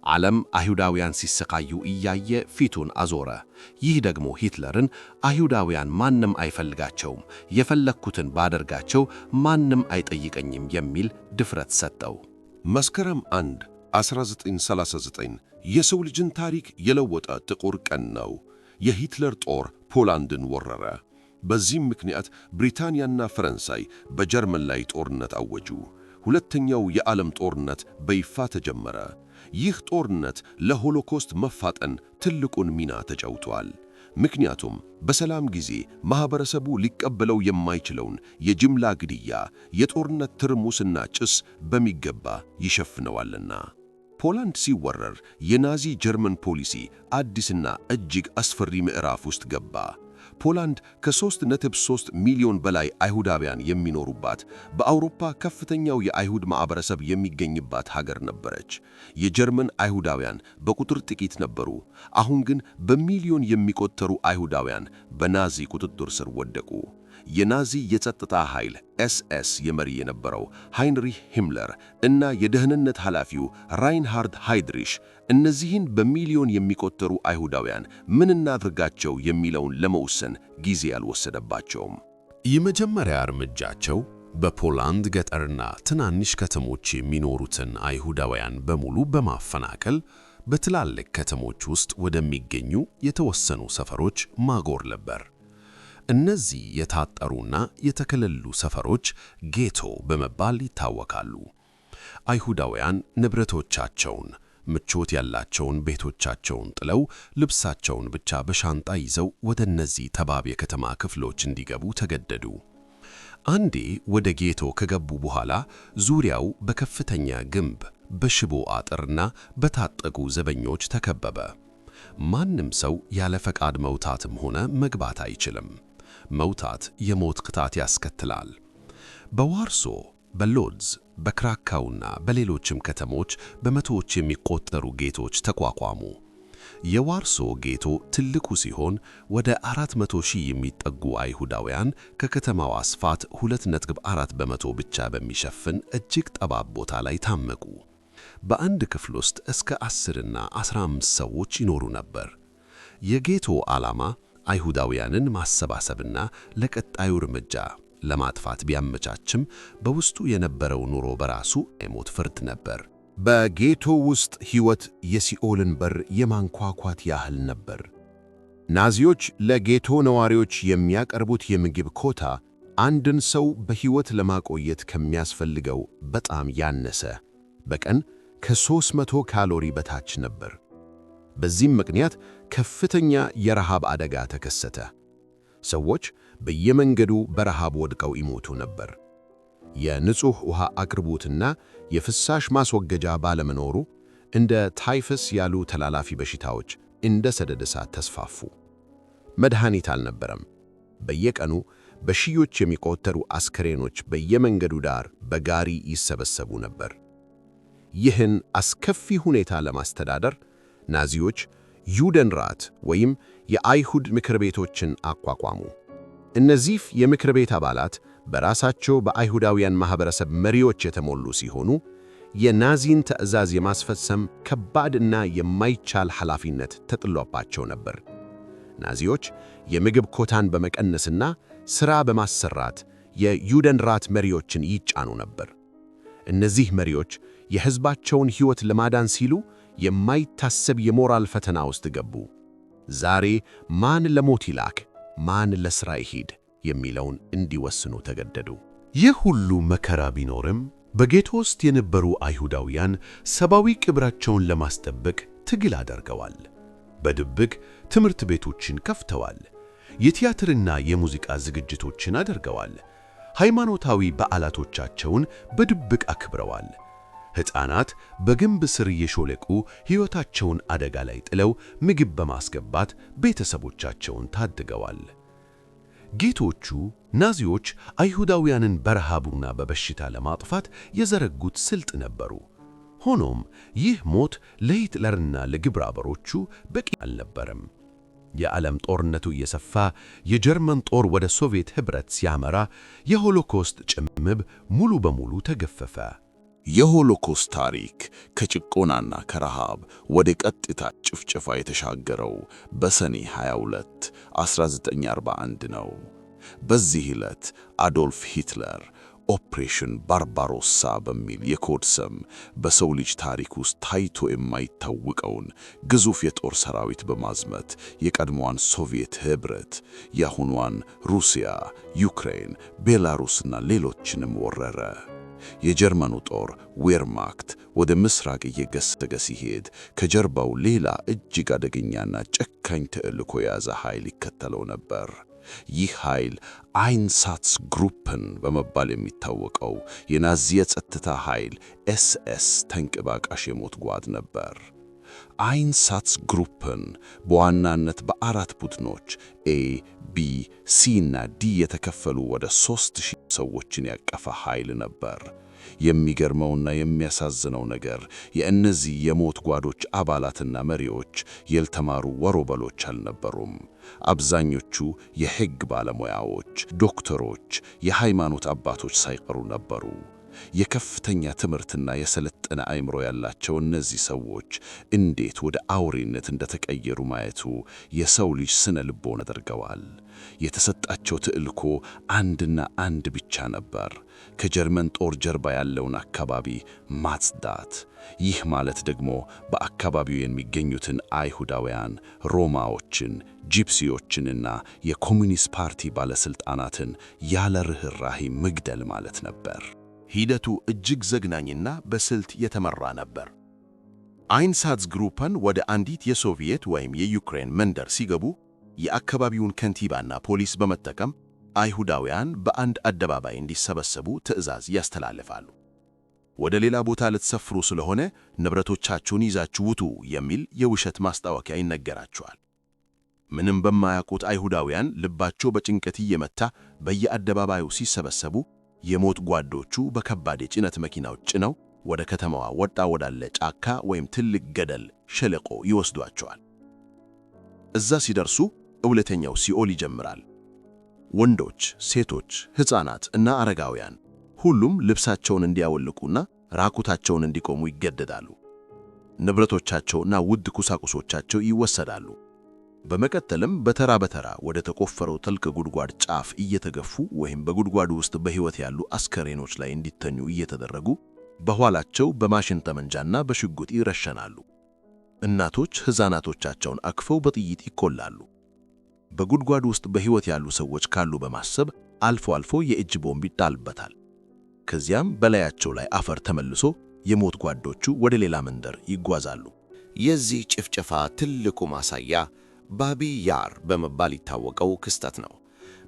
[SPEAKER 3] ዓለም አይሁዳውያን ሲሰቃዩ እያየ ፊቱን አዞረ። ይህ ደግሞ ሂትለርን አይሁዳውያን ማንም አይፈልጋቸውም፣ የፈለግኩትን ባደርጋቸው ማንም አይጠይቀኝም የሚል ድፍረት ሰጠው።
[SPEAKER 1] መስከረም 1 1939 የሰው ልጅን ታሪክ የለወጠ ጥቁር ቀን ነው። የሂትለር ጦር ፖላንድን ወረረ። በዚህም ምክንያት ብሪታንያና ፈረንሳይ በጀርመን ላይ ጦርነት አወጁ። ሁለተኛው የዓለም ጦርነት በይፋ ተጀመረ። ይህ ጦርነት ለሆሎኮስት መፋጠን ትልቁን ሚና ተጫውቷል። ምክንያቱም በሰላም ጊዜ ማህበረሰቡ ሊቀበለው የማይችለውን የጅምላ ግድያ፣ የጦርነት ትርሙስና ጭስ በሚገባ ይሸፍነዋልና። ፖላንድ ሲወረር የናዚ ጀርመን ፖሊሲ አዲስና እጅግ አስፈሪ ምዕራፍ ውስጥ ገባ። ፖላንድ ከ3.3 ሚሊዮን በላይ አይሁዳውያን የሚኖሩባት በአውሮፓ ከፍተኛው የአይሁድ ማህበረሰብ የሚገኝባት ሀገር ነበረች። የጀርመን አይሁዳውያን በቁጥር ጥቂት ነበሩ። አሁን ግን በሚሊዮን የሚቆጠሩ አይሁዳውያን በናዚ ቁጥጥር ስር ወደቁ። የናዚ የጸጥታ ኃይል ኤስኤስ የመሪ የነበረው ሃይንሪህ ሂምለር እና የደህንነት ኃላፊው ራይንሃርድ ሃይድሪሽ እነዚህን በሚሊዮን የሚቆጠሩ አይሁዳውያን ምን እናድርጋቸው የሚለውን ለመወሰን ጊዜ አልወሰደባቸውም።
[SPEAKER 3] የመጀመሪያ እርምጃቸው በፖላንድ ገጠርና ትናንሽ ከተሞች የሚኖሩትን አይሁዳውያን በሙሉ በማፈናቀል በትላልቅ ከተሞች ውስጥ ወደሚገኙ የተወሰኑ ሰፈሮች ማጎር ነበር። እነዚህ የታጠሩና የተከለሉ ሰፈሮች ጌቶ በመባል ይታወቃሉ። አይሁዳውያን ንብረቶቻቸውን፣ ምቾት ያላቸውን ቤቶቻቸውን ጥለው ልብሳቸውን ብቻ በሻንጣ ይዘው ወደ እነዚህ ጠባብ የከተማ ክፍሎች እንዲገቡ ተገደዱ። አንዴ ወደ ጌቶ ከገቡ በኋላ ዙሪያው በከፍተኛ ግንብ፣ በሽቦ አጥርና በታጠቁ ዘበኞች ተከበበ። ማንም ሰው ያለ ፈቃድ መውጣትም ሆነ መግባት አይችልም። መውጣት የሞት ቅጣት ያስከትላል። በዋርሶ፣ በሎድዝ፣ በክራካውና በሌሎችም ከተሞች በመቶዎች የሚቆጠሩ ጌቶች ተቋቋሙ። የዋርሶ ጌቶ ትልቁ ሲሆን ወደ 400,000 የሚጠጉ አይሁዳውያን ከከተማዋ ስፋት 2.4 በመቶ ብቻ በሚሸፍን እጅግ ጠባብ ቦታ ላይ ታመቁ። በአንድ ክፍል ውስጥ እስከ 10 እና 15 ሰዎች ይኖሩ ነበር። የጌቶ ዓላማ አይሁዳውያንን ማሰባሰብና ለቀጣዩ እርምጃ ለማጥፋት ቢያመቻችም በውስጡ የነበረው ኑሮ በራሱ የሞት ፍርድ ነበር።
[SPEAKER 1] በጌቶ ውስጥ ሕይወት የሲኦልን በር የማንኳኳት ያህል ነበር። ናዚዎች ለጌቶ ነዋሪዎች የሚያቀርቡት የምግብ ኮታ አንድን ሰው በሕይወት ለማቆየት ከሚያስፈልገው በጣም ያነሰ፣ በቀን ከ300 ካሎሪ በታች ነበር። በዚህም ምክንያት ከፍተኛ የረሃብ አደጋ ተከሰተ። ሰዎች በየመንገዱ በረሃብ ወድቀው ይሞቱ ነበር። የንጹሕ ውሃ አቅርቦትና የፍሳሽ ማስወገጃ ባለመኖሩ እንደ ታይፈስ ያሉ ተላላፊ በሽታዎች እንደ ሰደድ እሳት ተስፋፉ። መድኃኒት አልነበረም። በየቀኑ በሺዎች የሚቆጠሩ አስከሬኖች በየመንገዱ ዳር በጋሪ ይሰበሰቡ ነበር። ይህን አስከፊ ሁኔታ ለማስተዳደር ናዚዎች ዩደንራት ወይም የአይሁድ ምክር ቤቶችን አቋቋሙ። እነዚህ የምክር ቤት አባላት በራሳቸው በአይሁዳውያን ማህበረሰብ መሪዎች የተሞሉ ሲሆኑ የናዚን ትዕዛዝ የማስፈጸም ከባድና የማይቻል ኃላፊነት ተጥሎባቸው ነበር። ናዚዎች የምግብ ኮታን በመቀነስና ሥራ በማሰራት የዩደንራት መሪዎችን ይጫኑ ነበር። እነዚህ መሪዎች የሕዝባቸውን ሕይወት ለማዳን ሲሉ የማይታሰብ የሞራል ፈተና ውስጥ ገቡ። ዛሬ ማን ለሞት ይላክ፣ ማን ለሥራ ይሂድ የሚለውን እንዲወስኑ ተገደዱ።
[SPEAKER 3] ይህ ሁሉ መከራ ቢኖርም በጌቶ ውስጥ የነበሩ አይሁዳውያን ሰብአዊ ክብራቸውን ለማስጠበቅ ትግል አድርገዋል። በድብቅ ትምህርት ቤቶችን ከፍተዋል። የቲያትርና የሙዚቃ ዝግጅቶችን አድርገዋል። ሃይማኖታዊ በዓላቶቻቸውን በድብቅ አክብረዋል። ሕፃናት በግንብ ስር እየሾለቁ ሕይወታቸውን አደጋ ላይ ጥለው ምግብ በማስገባት ቤተሰቦቻቸውን ታድገዋል። ጌቶቹ ናዚዎች አይሁዳውያንን በረሃቡና በበሽታ ለማጥፋት የዘረጉት ስልት ነበሩ። ሆኖም ይህ ሞት ለሂትለርና ለግብረ አበሮቹ በቂ አልነበረም። የዓለም ጦርነቱ እየሰፋ የጀርመን ጦር ወደ ሶቪየት ኅብረት ሲያመራ የሆሎኮስት ጭምብል ሙሉ በሙሉ ተገፈፈ።
[SPEAKER 1] የሆሎኮስት ታሪክ ከጭቆናና ከረሃብ ወደ ቀጥታ ጭፍጨፋ የተሻገረው በሰኔ 22 1941 ነው። በዚህ ዕለት አዶልፍ ሂትለር ኦፕሬሽን ባርባሮሳ በሚል የኮድ ስም በሰው ልጅ ታሪክ ውስጥ ታይቶ የማይታወቀውን ግዙፍ የጦር ሰራዊት በማዝመት የቀድሞዋን ሶቪየት ኅብረት፣ የአሁኗን ሩሲያ፣ ዩክሬን፣ ቤላሩስና ሌሎችንም ወረረ። የጀርመኑ ጦር ዌርማክት ወደ ምስራቅ እየገሰገሰ ሲሄድ ከጀርባው ሌላ እጅግ አደገኛና ጨካኝ ተልዕኮ የያዘ ኃይል ይከተለው ነበር። ይህ ኃይል አይንሳትስ ግሩፕን በመባል የሚታወቀው የናዚ የጸጥታ ኃይል ኤስኤስ ተንቀሳቃሽ የሞት ጓድ ነበር። አይንሳትስ ግሩፕን በዋናነት በአራት ቡድኖች ኤ፣ ቢ፣ ሲ እና ዲ የተከፈሉ ወደ 3000 ሰዎችን ያቀፈ ኃይል ነበር። የሚገርመውና የሚያሳዝነው ነገር የእነዚህ የሞት ጓዶች አባላትና መሪዎች ያልተማሩ ወሮበሎች አልነበሩም። አብዛኞቹ የሕግ ባለሙያዎች፣ ዶክተሮች፣ የሃይማኖት አባቶች ሳይቀሩ ነበሩ። የከፍተኛ ትምህርትና የሰለጠነ አእምሮ ያላቸው እነዚህ ሰዎች እንዴት ወደ አውሬነት እንደተቀየሩ ማየቱ የሰው ልጅ ስነ ልቦና ያደርገዋል። የተሰጣቸው ተልዕኮ አንድና አንድ ብቻ ነበር፤ ከጀርመን ጦር ጀርባ ያለውን አካባቢ ማጽዳት። ይህ ማለት ደግሞ በአካባቢው የሚገኙትን አይሁዳውያን፣ ሮማዎችን፣ ጂፕሲዎችንና የኮሚኒስት ፓርቲ ባለሥልጣናትን ያለ ርኅራኄ መግደል ማለት ነበር።
[SPEAKER 3] ሂደቱ እጅግ ዘግናኝና በስልት የተመራ ነበር። አይንሳትስ ግሩፕን ወደ አንዲት የሶቪየት ወይም የዩክሬን መንደር ሲገቡ የአካባቢውን ከንቲባና ፖሊስ በመጠቀም አይሁዳውያን በአንድ አደባባይ እንዲሰበሰቡ ትዕዛዝ ያስተላልፋሉ። ወደ ሌላ ቦታ ልትሰፍሩ ስለሆነ ንብረቶቻችሁን ይዛችሁ ውጡ የሚል የውሸት ማስታወቂያ ይነገራቸዋል። ምንም በማያውቁት አይሁዳውያን ልባቸው በጭንቀት እየመታ በየአደባባዩ ሲሰበሰቡ የሞት ጓዶቹ በከባድ የጭነት መኪናዎች ጭነው ወደ ከተማዋ ወጣ ወዳለ ጫካ ወይም ትልቅ ገደል ሸለቆ ይወስዷቸዋል። እዛ ሲደርሱ እውነተኛው ሲኦል ይጀምራል። ወንዶች፣ ሴቶች፣ ሕፃናት እና አረጋውያን ሁሉም ልብሳቸውን እንዲያወልቁና ራቁታቸውን እንዲቆሙ ይገደዳሉ። ንብረቶቻቸውና ውድ ቁሳቁሶቻቸው ይወሰዳሉ። በመቀጠልም በተራ በተራ ወደ ተቆፈረው ጥልቅ ጉድጓድ ጫፍ እየተገፉ ወይም በጉድጓዱ ውስጥ በሕይወት ያሉ አስከሬኖች ላይ እንዲተኙ እየተደረጉ በኋላቸው በማሽን ጠመንጃና በሽጉጥ ይረሸናሉ። እናቶች ሕፃናቶቻቸውን አቅፈው በጥይት ይቆላሉ። በጉድጓዱ ውስጥ በሕይወት ያሉ ሰዎች ካሉ በማሰብ አልፎ አልፎ የእጅ ቦምብ ይጣልበታል። ከዚያም በላያቸው ላይ አፈር ተመልሶ የሞት ጓዶቹ ወደ ሌላ መንደር ይጓዛሉ።
[SPEAKER 5] የዚህ ጭፍጨፋ ትልቁ ማሳያ ባቢ ያር በመባል ይታወቀው ክስተት ነው።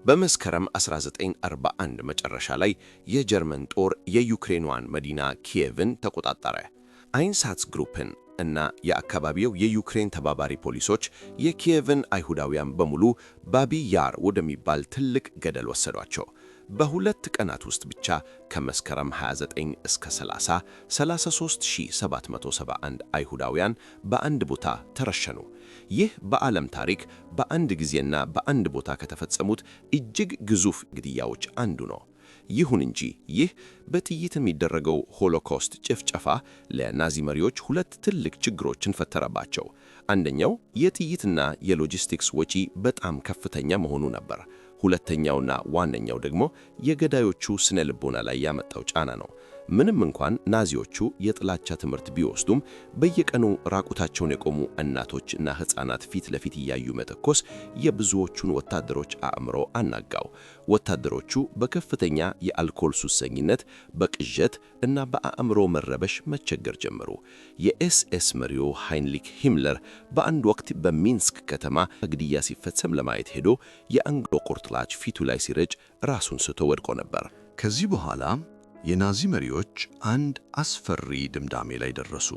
[SPEAKER 5] በመስከረም 1941 መጨረሻ ላይ የጀርመን ጦር የዩክሬኗን መዲና ኪየቭን ተቆጣጠረ። አይንሳትስ ግሩፕን እና የአካባቢው የዩክሬን ተባባሪ ፖሊሶች የኪየቭን አይሁዳውያን በሙሉ ባቢ ያር ወደሚባል ትልቅ ገደል ወሰዷቸው። በሁለት ቀናት ውስጥ ብቻ ከመስከረም 29 እስከ 30 33771 አይሁዳውያን በአንድ ቦታ ተረሸኑ። ይህ በዓለም ታሪክ በአንድ ጊዜና በአንድ ቦታ ከተፈጸሙት እጅግ ግዙፍ ግድያዎች አንዱ ነው። ይሁን እንጂ ይህ በጥይት የሚደረገው ሆሎኮስት ጭፍጨፋ ለናዚ መሪዎች ሁለት ትልቅ ችግሮችን ፈጠረባቸው። አንደኛው የጥይትና የሎጂስቲክስ ወጪ በጣም ከፍተኛ መሆኑ ነበር። ሁለተኛውና ዋነኛው ደግሞ የገዳዮቹ ስነ ልቦና ላይ ያመጣው ጫና ነው። ምንም እንኳን ናዚዎቹ የጥላቻ ትምህርት ቢወስዱም በየቀኑ ራቁታቸውን የቆሙ እናቶችና ሕፃናት ፊት ለፊት እያዩ መተኮስ የብዙዎቹን ወታደሮች አእምሮ አናጋው። ወታደሮቹ በከፍተኛ የአልኮል ሱሰኝነት፣ በቅዠት እና በአእምሮ መረበሽ መቸገር ጀመሩ። የኤስኤስ መሪው ሃይንሪክ ሂምለር በአንድ ወቅት በሚንስክ ከተማ ግድያ ሲፈጸም ለማየት ሄዶ የአንጎሎ ቁርጥላጭ ፊቱ ላይ ሲረጭ ራሱን ስቶ ወድቆ ነበር።
[SPEAKER 3] ከዚህ በኋላ የናዚ መሪዎች አንድ አስፈሪ ድምዳሜ ላይ ደረሱ።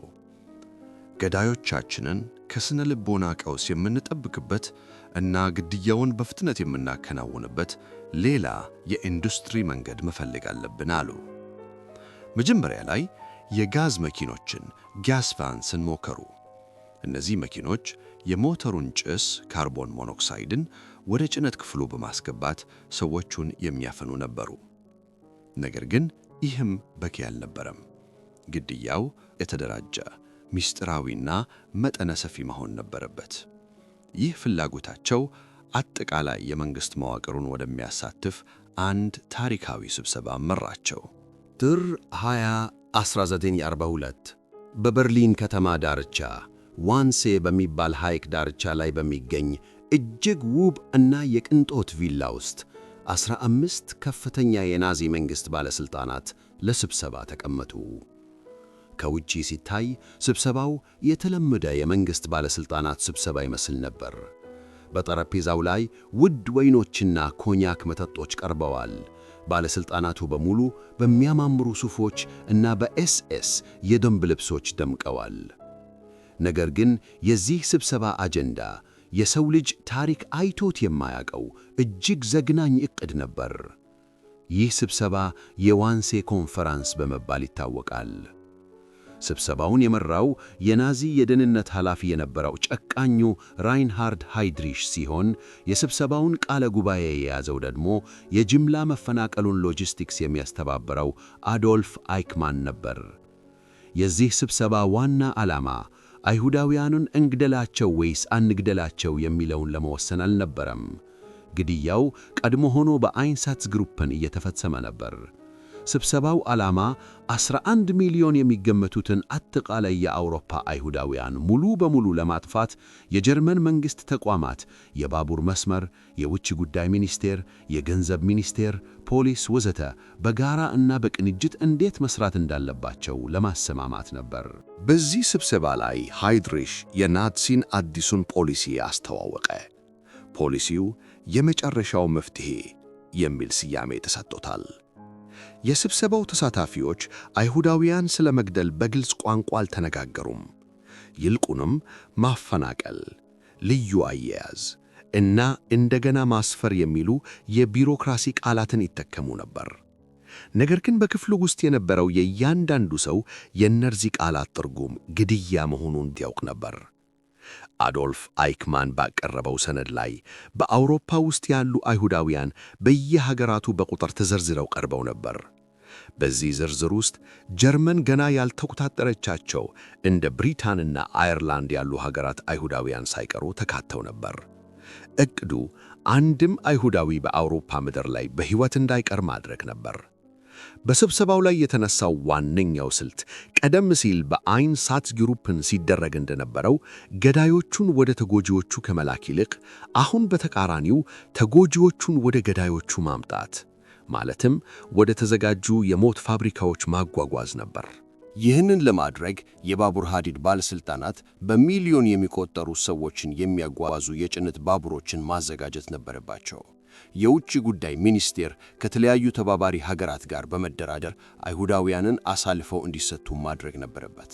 [SPEAKER 3] ገዳዮቻችንን ከስነ ልቦና ቀውስ የምንጠብቅበት
[SPEAKER 4] እና ግድያውን በፍጥነት የምናከናውንበት ሌላ የኢንዱስትሪ መንገድ መፈለግ አለብን አሉ። መጀመሪያ ላይ የጋዝ መኪኖችን ጋስ ቫንስን ሞከሩ። እነዚህ መኪኖች የሞተሩን ጭስ ካርቦን ሞኖክሳይድን ወደ ጭነት ክፍሉ በማስገባት ሰዎቹን የሚያፈኑ ነበሩ። ነገር ግን ይህም በቂ አልነበረም። ግድያው የተደራጀ ምስጢራዊና መጠነ ሰፊ መሆን ነበረበት። ይህ ፍላጎታቸው አጠቃላይ የመንግሥት መዋቅሩን ወደሚያሳትፍ አንድ ታሪካዊ ስብሰባ መራቸው።
[SPEAKER 5] ጥር 20 1942 በበርሊን ከተማ ዳርቻ ዋንሴ በሚባል ሐይቅ ዳርቻ ላይ በሚገኝ እጅግ ውብ እና የቅንጦት ቪላ ውስጥ 15 ከፍተኛ የናዚ መንግሥት ባለሥልጣናት ለስብሰባ ተቀመጡ። ከውጪ ሲታይ ስብሰባው የተለመደ የመንግሥት ባለሥልጣናት ስብሰባ ይመስል ነበር። በጠረጴዛው ላይ ውድ ወይኖችና ኮኛክ መጠጦች ቀርበዋል። ባለሥልጣናቱ በሙሉ በሚያማምሩ ሱፎች እና በኤስኤስ የደንብ ልብሶች ደምቀዋል። ነገር ግን የዚህ ስብሰባ አጀንዳ የሰው ልጅ ታሪክ አይቶት የማያውቀው እጅግ ዘግናኝ ዕቅድ ነበር። ይህ ስብሰባ የዋንሴ ኮንፈረንስ በመባል ይታወቃል። ስብሰባውን የመራው የናዚ የደህንነት ኃላፊ የነበረው ጨካኙ ራይንሃርድ ሃይድሪሽ ሲሆን የስብሰባውን ቃለ ጉባኤ የያዘው ደግሞ የጅምላ መፈናቀሉን ሎጂስቲክስ የሚያስተባብረው አዶልፍ አይክማን ነበር። የዚህ ስብሰባ ዋና ዓላማ አይሁዳውያኑን እንግደላቸው ወይስ አንግደላቸው የሚለውን ለመወሰን አልነበረም። ግድያው ቀድሞ ሆኖ በአይንሳትስ ግሩፕን እየተፈጸመ ነበር። ስብሰባው ዓላማ 11 ሚሊዮን የሚገመቱትን አጠቃላይ የአውሮፓ አይሁዳውያን ሙሉ በሙሉ ለማጥፋት የጀርመን መንግሥት ተቋማት፣ የባቡር መስመር፣ የውጭ ጉዳይ ሚኒስቴር፣ የገንዘብ ሚኒስቴር፣ ፖሊስ ወዘተ በጋራ እና በቅንጅት እንዴት መስራት እንዳለባቸው ለማሰማማት ነበር።
[SPEAKER 4] በዚህ ስብሰባ ላይ ሃይድሪሽ የናዚን አዲሱን ፖሊሲ አስተዋወቀ። ፖሊሲው የመጨረሻው መፍትሔ የሚል ስያሜ ተሰጥቶታል። የስብሰባው ተሳታፊዎች አይሁዳውያን ስለ መግደል በግልጽ ቋንቋ አልተነጋገሩም። ይልቁንም ማፈናቀል፣ ልዩ አያያዝ እና እንደገና ማስፈር የሚሉ የቢሮክራሲ ቃላትን ይጠቀሙ ነበር። ነገር ግን በክፍሉ ውስጥ የነበረው የእያንዳንዱ ሰው የእነዚህ ቃላት ትርጉም ግድያ መሆኑን ያውቅ ነበር። አዶልፍ አይክማን ባቀረበው ሰነድ ላይ በአውሮፓ ውስጥ ያሉ አይሁዳውያን በየሀገራቱ በቁጥር ተዘርዝረው ቀርበው ነበር። በዚህ ዝርዝር ውስጥ ጀርመን ገና ያልተቆጣጠረቻቸው እንደ ብሪታንና አየርላንድ ያሉ ሀገራት አይሁዳውያን ሳይቀሩ ተካተው ነበር። ዕቅዱ አንድም አይሁዳዊ በአውሮፓ ምድር ላይ በሕይወት እንዳይቀር ማድረግ ነበር። በስብሰባው ላይ የተነሳው ዋነኛው ስልት ቀደም ሲል በአይንሳትስ ግሩፕን ሲደረግ እንደነበረው ገዳዮቹን ወደ ተጎጂዎቹ ከመላክ ይልቅ አሁን በተቃራኒው ተጎጂዎቹን ወደ ገዳዮቹ ማምጣት፣ ማለትም ወደ ተዘጋጁ የሞት ፋብሪካዎች ማጓጓዝ ነበር።
[SPEAKER 3] ይህንን ለማድረግ የባቡር ሐዲድ ባለሥልጣናት በሚሊዮን የሚቆጠሩ ሰዎችን የሚያጓዙ የጭነት ባቡሮችን ማዘጋጀት ነበረባቸው። የውጭ ጉዳይ ሚኒስቴር ከተለያዩ ተባባሪ ሀገራት ጋር በመደራደር አይሁዳውያንን አሳልፈው እንዲሰጡ ማድረግ ነበረበት።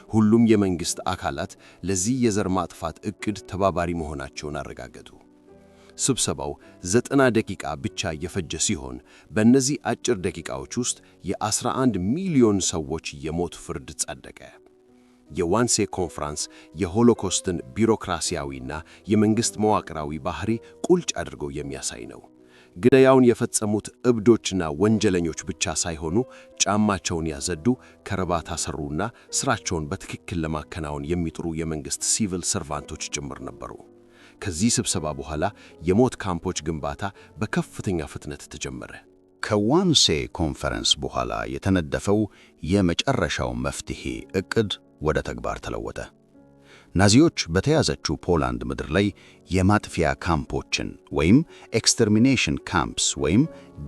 [SPEAKER 3] ሁሉም የመንግሥት አካላት ለዚህ የዘር ማጥፋት ዕቅድ ተባባሪ መሆናቸውን አረጋገጡ። ስብሰባው 90 ደቂቃ ብቻ የፈጀ ሲሆን በእነዚህ አጭር ደቂቃዎች ውስጥ የ11 ሚሊዮን ሰዎች የሞት ፍርድ ጸደቀ። የዋንሴ ኮንፈረንስ የሆሎኮስትን ቢሮክራሲያዊና የመንግሥት መዋቅራዊ ባህሪ ቁልጭ አድርጎ የሚያሳይ ነው። ግድያውን የፈጸሙት እብዶችና ወንጀለኞች ብቻ ሳይሆኑ ጫማቸውን ያዘዱ፣ ከረባት አሰሩና ሥራቸውን በትክክል ለማከናወን የሚጥሩ የመንግሥት ሲቪል ሰርቫንቶች ጭምር ነበሩ። ከዚህ ስብሰባ በኋላ የሞት ካምፖች ግንባታ በከፍተኛ ፍጥነት ተጀመረ።
[SPEAKER 1] ከዋንሴ ኮንፈረንስ በኋላ የተነደፈው የመጨረሻው መፍትሔ ዕቅድ ወደ ተግባር ተለወጠ። ናዚዎች በተያዘችው ፖላንድ ምድር ላይ የማጥፊያ ካምፖችን ወይም ኤክስተርሚኔሽን ካምፕስ ወይም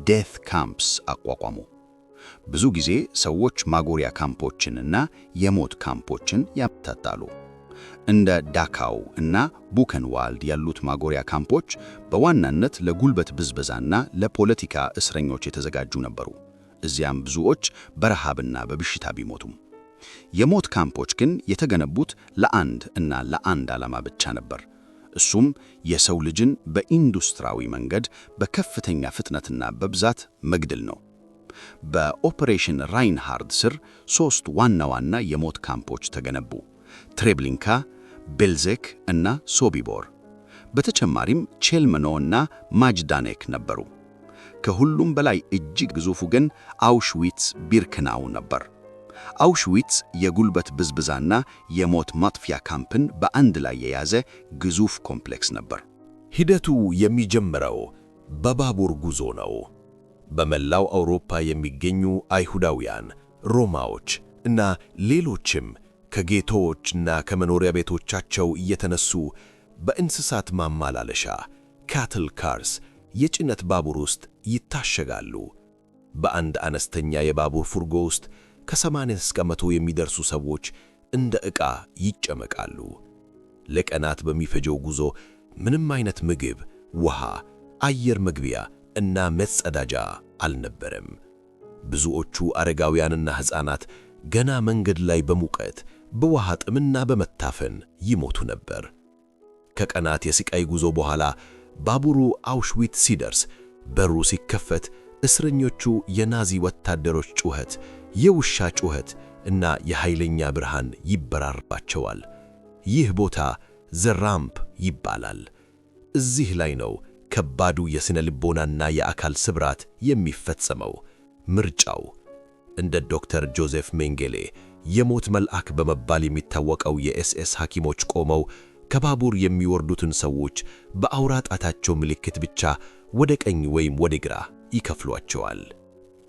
[SPEAKER 1] ዴት ካምፕስ አቋቋሙ። ብዙ ጊዜ ሰዎች ማጎሪያ ካምፖችንና የሞት ካምፖችን ያመታታሉ። እንደ ዳካው እና ቡከንዋልድ ያሉት ማጎሪያ ካምፖች በዋናነት ለጉልበት ብዝበዛና ለፖለቲካ እስረኞች የተዘጋጁ ነበሩ። እዚያም ብዙዎች በረሃብና በበሽታ ቢሞቱም፣ የሞት ካምፖች ግን የተገነቡት ለአንድ ዓላማ ብቻ ነበር። እሱም የሰው ልጅን በኢንዱስትሪያዊ መንገድ በከፍተኛ ፍጥነትና በብዛት መግደል ነው። በኦፕሬሽን ራይንሃርድ ስር 3 ዋና ዋና የሞት ካምፖች ተገነቡ፤ ትሬብሊንካ፣ ቤልዜክ እና ሶቢቦር። በተጨማሪም ቼልመኖ እና ማጅዳኔክ ነበሩ። ከሁሉም በላይ እጅግ ግዙፉ ግን አውሽዊትስ ቢርክናው ነበር። አውሽዊትስ የጉልበት ብዝበዛና የሞት ማጥፊያ ካምፕን በአንድ ላይ የያዘ ግዙፍ ኮምፕሌክስ ነበር።
[SPEAKER 3] ሂደቱ የሚጀምረው በባቡር ጉዞ ነው። በመላው አውሮፓ የሚገኙ አይሁዳውያን፣ ሮማዎች እና ሌሎችም ከጌቶችና ከመኖሪያ ቤቶቻቸው እየተነሱ በእንስሳት ማመላለሻ ካትል ካርስ የጭነት ባቡር ውስጥ ይታሸጋሉ። በአንድ አነስተኛ የባቡር ፉርጎ ውስጥ ከ80 እስከ 100 የሚደርሱ ሰዎች እንደ ዕቃ ይጨመቃሉ። ለቀናት በሚፈጀው ጉዞ ምንም አይነት ምግብ፣ ውሃ፣ አየር መግቢያ እና መጸዳጃ አልነበረም። ብዙዎቹ አረጋውያንና ሕፃናት ገና መንገድ ላይ በሙቀት በውሃ ጥምና በመታፈን ይሞቱ ነበር። ከቀናት የስቃይ ጉዞ በኋላ ባቡሩ አውሽዊትስ ሲደርስ በሩ ሲከፈት እስረኞቹ የናዚ ወታደሮች ጩኸት፣ የውሻ ጩኸት እና የኃይለኛ ብርሃን ይበራርባቸዋል። ይህ ቦታ ዘራምፕ ይባላል። እዚህ ላይ ነው ከባዱ የሥነ ልቦናና የአካል ስብራት የሚፈጸመው። ምርጫው እንደ ዶክተር ጆዜፍ ሜንጌሌ የሞት መልአክ በመባል የሚታወቀው የኤስኤስ ሐኪሞች ቆመው ከባቡር የሚወርዱትን ሰዎች በአውራ ጣታቸው ምልክት ብቻ ወደ ቀኝ ወይም ወደ ግራ ይከፍሏቸዋል።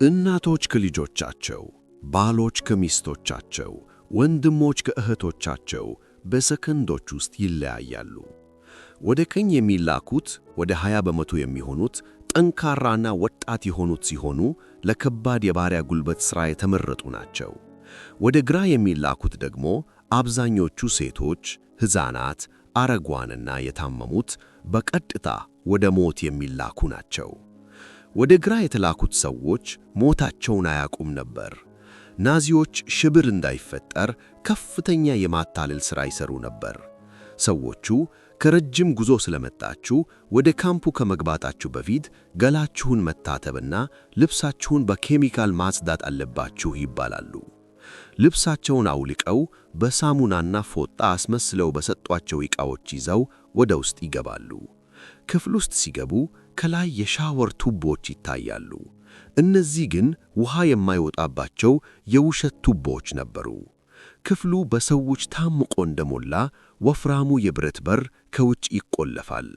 [SPEAKER 5] እናቶች ከልጆቻቸው፣ ባሎች ከሚስቶቻቸው፣ ወንድሞች ከእህቶቻቸው በሰከንዶች ውስጥ ይለያያሉ። ወደ ቀኝ የሚላኩት ወደ 20 በመቶ የሚሆኑት ጠንካራና ወጣት የሆኑት ሲሆኑ ለከባድ የባሪያ ጉልበት ሥራ የተመረጡ ናቸው። ወደ ግራ የሚላኩት ደግሞ አብዛኞቹ ሴቶች፣ ሕፃናት፣ አረጋውያንና የታመሙት በቀጥታ ወደ ሞት የሚላኩ ናቸው። ወደ ግራ የተላኩት ሰዎች ሞታቸውን አያውቁም ነበር። ናዚዎች ሽብር እንዳይፈጠር ከፍተኛ የማታለል ሥራ ይሰሩ ነበር። ሰዎቹ ከረጅም ጉዞ ስለመጣችሁ ወደ ካምፑ ከመግባታችሁ በፊት ገላችሁን መታጠብና ልብሳችሁን በኬሚካል ማጽዳት አለባችሁ ይባላሉ። ልብሳቸውን አውልቀው በሳሙናና ፎጣ አስመስለው በሰጧቸው ዕቃዎች ይዘው ወደ ውስጥ ይገባሉ። ክፍል ውስጥ ሲገቡ ከላይ የሻወር ቱቦዎች ይታያሉ። እነዚህ ግን ውሃ የማይወጣባቸው የውሸት ቱቦዎች ነበሩ። ክፍሉ በሰዎች ታምቆ እንደሞላ ወፍራሙ የብረት በር ከውጭ ይቆለፋል።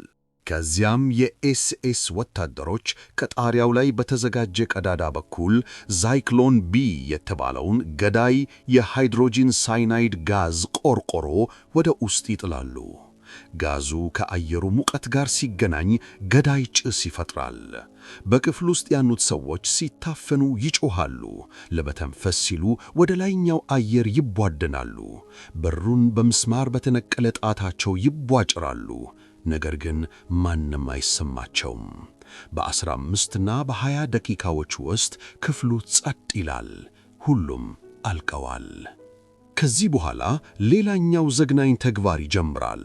[SPEAKER 3] ከዚያም የኤስኤስ ወታደሮች ከጣሪያው ላይ በተዘጋጀ ቀዳዳ በኩል ዛይክሎን ቢ የተባለውን ገዳይ የሃይድሮጂን ሳይናይድ ጋዝ ቆርቆሮ ወደ ውስጥ ይጥላሉ። ጋዙ ከአየሩ ሙቀት ጋር ሲገናኝ ገዳይ ጭስ ይፈጥራል። በክፍል ውስጥ ያሉት ሰዎች ሲታፈኑ ይጮኻሉ። ለመተንፈስ ሲሉ ወደ ላይኛው አየር ይቧደናሉ። በሩን በምስማር በተነቀለ ጣታቸው ይቧጭራሉ። ነገር ግን ማንም አይሰማቸውም። በ15ና በ20 ደቂቃዎች ውስጥ ክፍሉ ጸጥ ይላል። ሁሉም አልቀዋል። ከዚህ በኋላ ሌላኛው ዘግናኝ ተግባር ይጀምራል።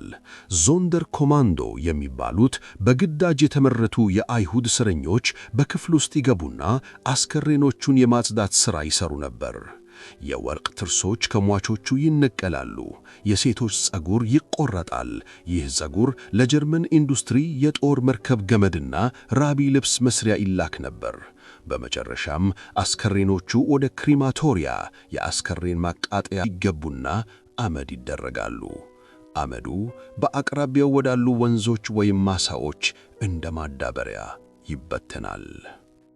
[SPEAKER 3] ዞንደር ኮማንዶ የሚባሉት በግዳጅ የተመረቱ የአይሁድ እስረኞች በክፍል ውስጥ ይገቡና አስከሬኖቹን የማጽዳት ሥራ ይሰሩ ነበር። የወርቅ ትርሶች ከሟቾቹ ይነቀላሉ። የሴቶች ፀጉር ይቆረጣል። ይህ ፀጉር ለጀርመን ኢንዱስትሪ የጦር መርከብ ገመድና ራቢ ልብስ መስሪያ ይላክ ነበር። በመጨረሻም አስከሬኖቹ ወደ ክሪማቶሪያ የአስከሬን ማቃጠያ ይገቡና አመድ ይደረጋሉ። አመዱ በአቅራቢያው ወዳሉ ወንዞች ወይም ማሳዎች እንደ ማዳበሪያ ይበተናል።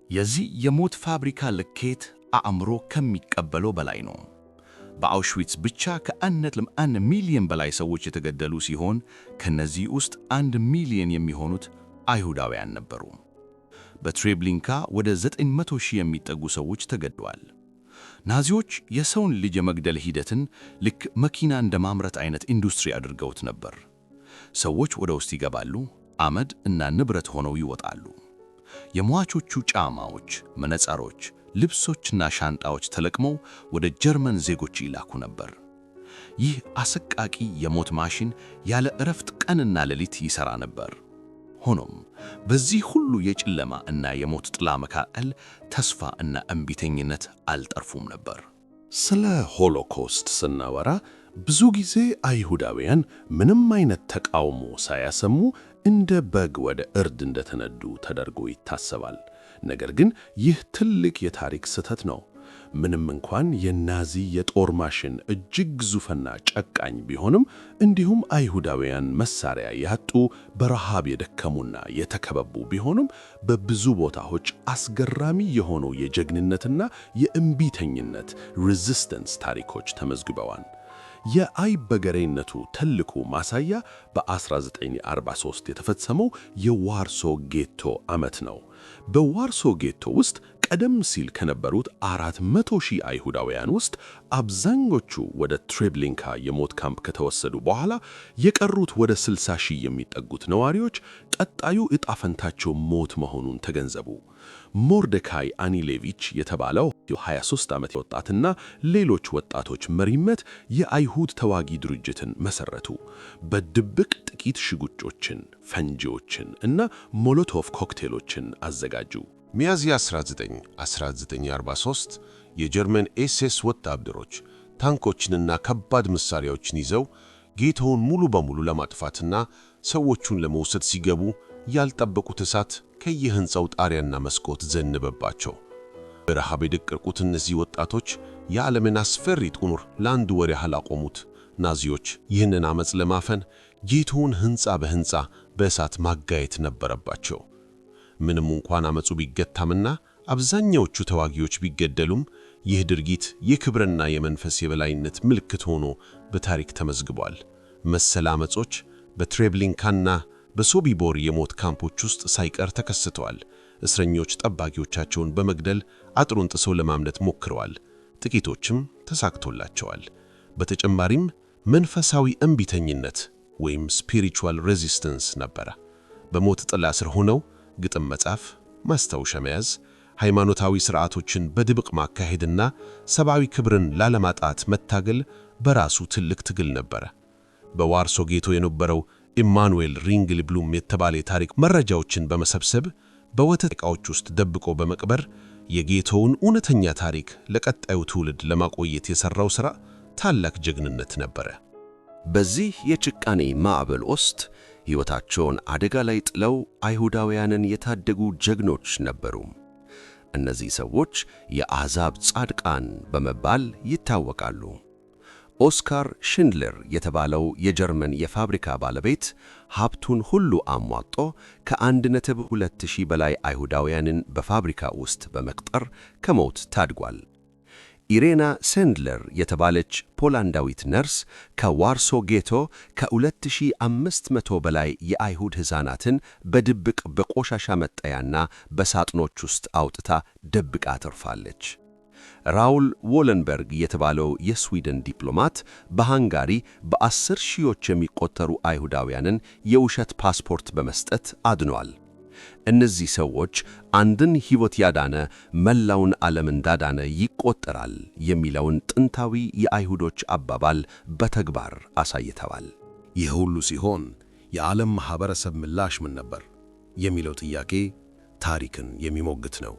[SPEAKER 1] የዚህ የሞት ፋብሪካ ልኬት አእምሮ ከሚቀበለው በላይ ነው። በአውሽዊትስ ብቻ ከ1 ሚሊዮን በላይ ሰዎች የተገደሉ ሲሆን ከነዚህ ውስጥ 1 ሚሊዮን የሚሆኑት አይሁዳውያን ነበሩ። በትሬብሊንካ ወደ 900,000 የሚጠጉ ሰዎች ተገድለዋል። ናዚዎች የሰውን ልጅ የመግደል ሂደትን ልክ መኪና እንደ ማምረት አይነት ኢንዱስትሪ አድርገውት ነበር። ሰዎች ወደ ውስጥ ይገባሉ፣ አመድ እና ንብረት ሆነው ይወጣሉ። የሟቾቹ ጫማዎች፣ መነጽሮች፣ ልብሶችና ሻንጣዎች ተለቅመው ወደ ጀርመን ዜጎች ይላኩ ነበር። ይህ አሰቃቂ የሞት ማሽን ያለ እረፍት ቀንና ሌሊት ይሠራ ነበር። ሆኖም በዚህ ሁሉ የጨለማ እና የሞት ጥላ መካከል ተስፋ እና እምቢተኝነት አልጠፉም ነበር።
[SPEAKER 3] ስለ ሆሎኮስት ስናወራ ብዙ ጊዜ አይሁዳውያን ምንም አይነት ተቃውሞ ሳያሰሙ እንደ በግ ወደ እርድ እንደተነዱ ተደርጎ ይታሰባል። ነገር ግን ይህ ትልቅ የታሪክ ስህተት ነው። ምንም እንኳን የናዚ የጦር ማሽን እጅግ ግዙፍና ጨካኝ ቢሆንም፣ እንዲሁም አይሁዳውያን መሳሪያ ያጡ፣ በረሃብ የደከሙና የተከበቡ ቢሆኑም፣ በብዙ ቦታዎች አስገራሚ የሆኑ የጀግንነትና የእምቢተኝነት ሬዚስተንስ ታሪኮች ተመዝግበዋል። የአይበገሬነቱ ትልቁ ማሳያ በ1943 የተፈጸመው የዋርሶ ጌቶ ዓመት ነው። በዋርሶ ጌቶ ውስጥ ቀደም ሲል ከነበሩት 400,000 አይሁዳውያን ውስጥ አብዛኞቹ ወደ ትሬብሊንካ የሞት ካምፕ ከተወሰዱ በኋላ የቀሩት ወደ 60,000 የሚጠጉት ነዋሪዎች ቀጣዩ ዕጣ ፈንታቸው ሞት መሆኑን ተገንዘቡ። ሞርደካይ አኒሌቪች የተባለው የ23 ዓመት ወጣትና ሌሎች ወጣቶች መሪነት የአይሁድ ተዋጊ ድርጅትን መሰረቱ። በድብቅ ጥቂት ሽጉጦችን፣ ፈንጂዎችን እና ሞሎቶቭ ኮክቴሎችን አዘጋጁ።
[SPEAKER 4] ሚያዝያ 19 1943 የጀርመን ኤስኤስ ወታደሮች ታንኮችንና ከባድ መሳሪያዎችን ይዘው ጌቶውን ሙሉ በሙሉ ለማጥፋትና ሰዎቹን ለመውሰድ ሲገቡ ያልጠበቁት እሳት ከየህንፃው ጣሪያና መስኮት ዘነበባቸው። በረሃብ የደቀቁት እነዚህ ወጣቶች የዓለምን አስፈሪ ጦር ለአንድ ወር ያህል አቆሙት። ናዚዎች ይህንን ዓመፅ ለማፈን ጌቶውን ህንፃ በህንፃ በእሳት ማጋየት ነበረባቸው። ምንም እንኳን ዓመፁ ቢገታምና አብዛኛዎቹ ተዋጊዎች ቢገደሉም፣ ይህ ድርጊት የክብርና የመንፈስ የበላይነት ምልክት ሆኖ በታሪክ ተመዝግቧል። መሰል ዓመፆች በትሬብሊንካና በሶቢቦር የሞት ካምፖች ውስጥ ሳይቀር ተከስተዋል። እስረኞች ጠባቂዎቻቸውን በመግደል አጥሩን ጥሰው ለማምለጥ ሞክረዋል። ጥቂቶችም ተሳክቶላቸዋል። በተጨማሪም መንፈሳዊ እምቢተኝነት ወይም ስፒሪቹዋል ሬዚስተንስ ነበረ። በሞት ጥላ ስር ሆነው ግጥም መጻፍ፣ ማስታወሻ መያዝ፣ ሃይማኖታዊ ሥርዓቶችን በድብቅ ማካሄድና ሰብአዊ ክብርን ላለማጣት መታገል በራሱ ትልቅ ትግል ነበረ። በዋርሶ ጌቶ የነበረው ኢማኑኤል ሪንግልብሉም የተባለ የታሪክ መረጃዎችን በመሰብሰብ በወተት ዕቃዎች ውስጥ ደብቆ በመቅበር የጌቶውን እውነተኛ ታሪክ ለቀጣዩ ትውልድ ለማቆየት የሠራው ሥራ ታላቅ ጀግንነት ነበረ።
[SPEAKER 5] በዚህ የጭካኔ ማዕበል ውስጥ ሕይወታቸውን አደጋ ላይ ጥለው አይሁዳውያንን የታደጉ ጀግኖች ነበሩ። እነዚህ ሰዎች የአሕዛብ ጻድቃን በመባል ይታወቃሉ። ኦስካር ሽንድለር የተባለው የጀርመን የፋብሪካ ባለቤት ሀብቱን ሁሉ አሟጦ ከ1.2 በላይ አይሁዳውያንን በፋብሪካ ውስጥ በመቅጠር ከሞት ታድጓል። ኢሬና ሴንድለር የተባለች ፖላንዳዊት ነርስ ከዋርሶ ጌቶ ከ2500 በላይ የአይሁድ ሕፃናትን በድብቅ በቆሻሻ መጣያና በሳጥኖች ውስጥ አውጥታ ደብቃ አትርፋለች። ራውል ዎለንበርግ የተባለው የስዊድን ዲፕሎማት በሃንጋሪ በ10 ሺዎች የሚቆጠሩ አይሁዳውያንን የውሸት ፓስፖርት በመስጠት አድኗል። እነዚህ ሰዎች አንድን ሕይወት ያዳነ መላውን ዓለም እንዳዳነ ይቆጠራል የሚለውን ጥንታዊ የአይሁዶች አባባል በተግባር አሳይተዋል።
[SPEAKER 3] ይህ ሁሉ ሲሆን የዓለም ማኅበረሰብ ምላሽ ምን ነበር የሚለው ጥያቄ ታሪክን የሚሞግት ነው።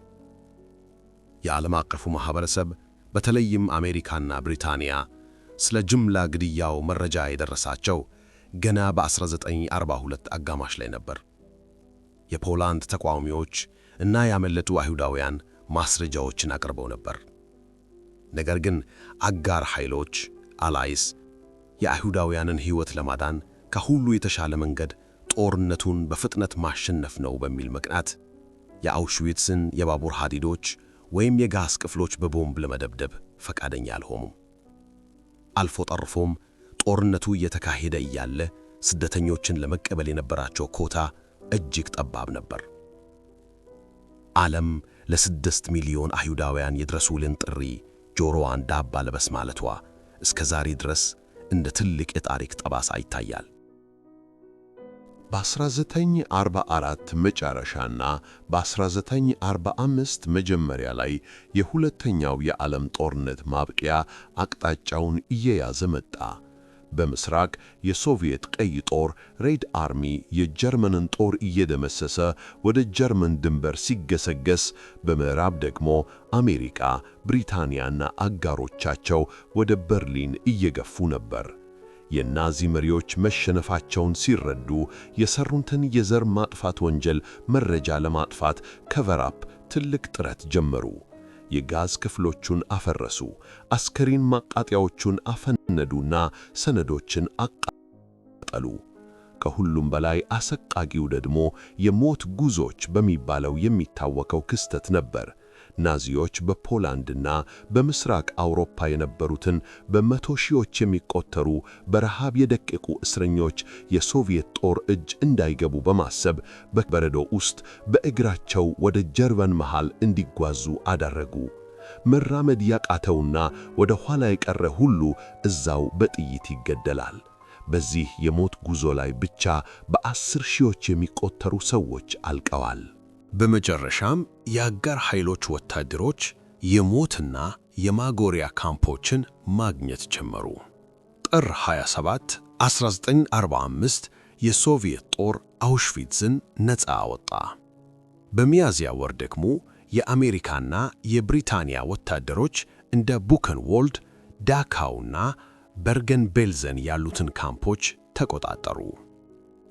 [SPEAKER 3] የዓለም አቀፉ ማኅበረሰብ በተለይም አሜሪካና ብሪታንያ ስለ ጅምላ ግድያው መረጃ የደረሳቸው ገና በ1942 አጋማሽ ላይ ነበር። የፖላንድ ተቃዋሚዎች እና ያመለጡ አይሁዳውያን ማስረጃዎችን አቅርበው ነበር። ነገር ግን አጋር ኃይሎች አላይስ የአይሁዳውያንን ሕይወት ለማዳን ከሁሉ የተሻለ መንገድ ጦርነቱን በፍጥነት ማሸነፍ ነው በሚል ምክንያት የአውሽዊትስን የባቡር ሐዲዶች ወይም የጋዝ ክፍሎች በቦምብ ለመደብደብ ፈቃደኛ አልሆኑም። አልፎ ተርፎም ጦርነቱ እየተካሄደ እያለ ስደተኞችን ለመቀበል የነበራቸው ኮታ እጅግ ጠባብ ነበር። ዓለም ለ6 ሚሊዮን አይሁዳውያን የድረሱልን ጥሪ ጆሮዋን ዳባ ልበስ ማለቷ እስከ ዛሬ ድረስ እንደ ትልቅ የታሪክ ጠባሳ ይታያል። በ1944 መጨረሻና በ1945 መጀመሪያ ላይ የሁለተኛው የዓለም ጦርነት ማብቂያ አቅጣጫውን እየያዘ መጣ። በምስራቅ የሶቪየት ቀይ ጦር ሬድ አርሚ የጀርመንን ጦር እየደመሰሰ ወደ ጀርመን ድንበር ሲገሰገስ፣ በምዕራብ ደግሞ አሜሪካ፣ ብሪታንያና አጋሮቻቸው ወደ በርሊን እየገፉ ነበር። የናዚ መሪዎች መሸነፋቸውን ሲረዱ የሰሩትን የዘር ማጥፋት ወንጀል መረጃ ለማጥፋት ከቨራፕ ትልቅ ጥረት ጀመሩ። የጋዝ ክፍሎቹን አፈረሱ፣ አስከሬን ማቃጠያዎቹን አፈነዱና ሰነዶችን አቃጠሉ። ከሁሉም በላይ አሰቃቂው ደግሞ የሞት ጉዞች በሚባለው የሚታወቀው ክስተት ነበር። ናዚዎች በፖላንድና በምስራቅ አውሮፓ የነበሩትን በመቶ ሺዎች የሚቆጠሩ በረሃብ የደቀቁ እስረኞች የሶቪየት ጦር እጅ እንዳይገቡ በማሰብ በበረዶ ውስጥ በእግራቸው ወደ ጀርመን መሃል እንዲጓዙ አደረጉ። መራመድ ያቃተውና ወደ ኋላ የቀረ ሁሉ እዛው በጥይት ይገደላል። በዚህ የሞት ጉዞ ላይ ብቻ በ10 ሺዎች የሚቆጠሩ ሰዎች አልቀዋል።
[SPEAKER 5] በመጨረሻም የአጋር ኃይሎች ወታደሮች የሞትና የማጎሪያ ካምፖችን ማግኘት ጀመሩ። ጥር 27 1945 የሶቪየት ጦር አውሽቪትዝን ነፃ አወጣ። በሚያዝያ ወር ደግሞ የአሜሪካና የብሪታንያ ወታደሮች እንደ ቡከንዋልድ፣ ዳካውና በርገን-ቤልዘን ያሉትን ካምፖች ተቆጣጠሩ።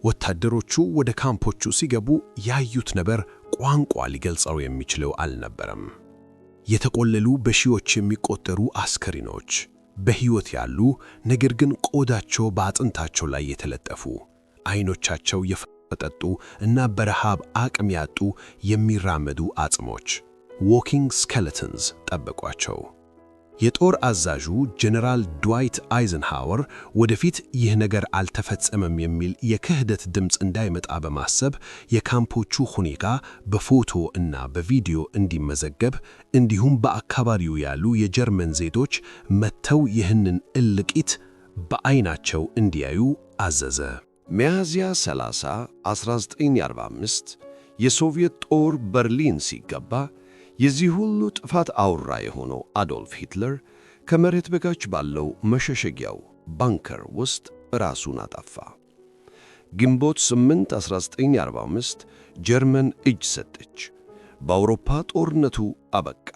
[SPEAKER 5] ወታደሮቹ ወደ ካምፖቹ ሲገቡ ያዩት ነበር ቋንቋ ሊገልጸው የሚችለው አልነበረም። የተቆለሉ በሺዎች የሚቆጠሩ አስከሬኖች፣ በሕይወት ያሉ ነገር ግን ቆዳቸው በአጥንታቸው ላይ የተለጠፉ፣ ዓይኖቻቸው የፈጠጡ እና በረሃብ አቅም ያጡ የሚራመዱ አጽሞች (walking skeletons) ጠበቋቸው። የጦር አዛዡ ጀነራል ድዋይት አይዘንሃወር ወደፊት ይህ ነገር አልተፈጸመም የሚል የክህደት ድምፅ እንዳይመጣ በማሰብ የካምፖቹ ሁኔታ በፎቶ እና በቪዲዮ እንዲመዘገብ እንዲሁም በአካባቢው ያሉ የጀርመን ዜጎች መጥተው ይህንን እልቂት በዓይናቸው እንዲያዩ አዘዘ።
[SPEAKER 3] ሚያዝያ 30 1945 የሶቪየት ጦር በርሊን ሲገባ የዚህ ሁሉ ጥፋት አውራ የሆነው አዶልፍ ሂትለር ከመሬት በታች ባለው መሸሸጊያው ባንከር ውስጥ ራሱን አጠፋ። ግንቦት 8 1945 ጀርመን እጅ ሰጠች። በአውሮፓ ጦርነቱ አበቃ።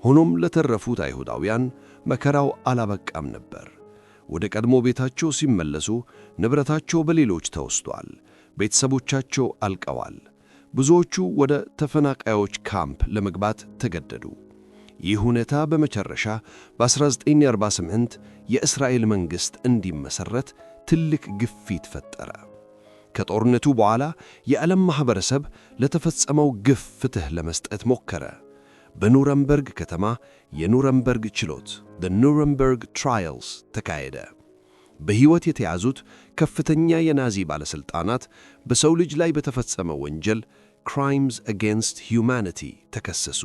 [SPEAKER 3] ሆኖም ለተረፉት አይሁዳውያን መከራው አላበቃም ነበር። ወደ ቀድሞ ቤታቸው ሲመለሱ ንብረታቸው በሌሎች ተወስዷል። ቤተሰቦቻቸው አልቀዋል። ብዙዎቹ ወደ ተፈናቃዮች ካምፕ ለመግባት ተገደዱ። ይህ ሁኔታ በመጨረሻ በ1948 የእስራኤል መንግሥት እንዲመሠረት ትልቅ ግፊት ፈጠረ። ከጦርነቱ በኋላ የዓለም ማኅበረሰብ ለተፈጸመው ግፍ ፍትሕ ለመስጠት ሞከረ። በኑረምበርግ ከተማ የኑረምበርግ ችሎት (The Nuremberg Trials) ተካሄደ። በሕይወት የተያዙት ከፍተኛ የናዚ ባለሥልጣናት በሰው ልጅ ላይ በተፈጸመ ወንጀል Crimes Against Humanity ተከሰሱ።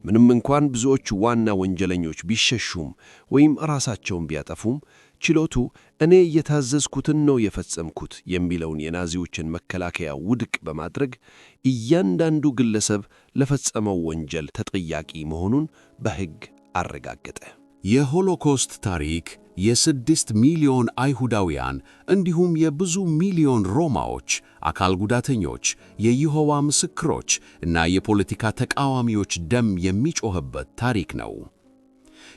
[SPEAKER 3] ምንም እንኳን ብዙዎቹ ዋና ወንጀለኞች ቢሸሹም ወይም ራሳቸውን ቢያጠፉም ችሎቱ እኔ የታዘዝኩትን ነው የፈጸምኩት የሚለውን የናዚዎችን መከላከያ ውድቅ በማድረግ እያንዳንዱ ግለሰብ ለፈጸመው ወንጀል ተጠያቂ መሆኑን በሕግ አረጋገጠ።
[SPEAKER 1] የሆሎኮስት ታሪክ የ6 ሚሊዮን አይሁዳውያን እንዲሁም የብዙ ሚሊዮን ሮማዎች፣ አካል ጉዳተኞች፣ የይሖዋ ምስክሮች እና የፖለቲካ ተቃዋሚዎች ደም የሚጮህበት ታሪክ ነው።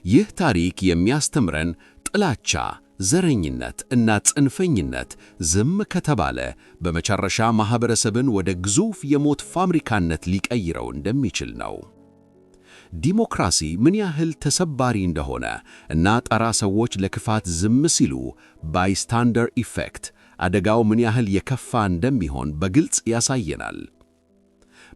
[SPEAKER 1] ይህ ታሪክ የሚያስተምረን ጥላቻ፣ ዘረኝነት እና ጽንፈኝነት ዝም ከተባለ በመጨረሻ ማኅበረሰብን ወደ ግዙፍ የሞት ፋብሪካነት ሊቀይረው እንደሚችል ነው። ዲሞክራሲ ምን ያህል ተሰባሪ እንደሆነ እና ጠራ ሰዎች ለክፋት ዝም ሲሉ ባይስታንደር ኢፌክት አደጋው ምን ያህል የከፋ እንደሚሆን በግልጽ ያሳየናል።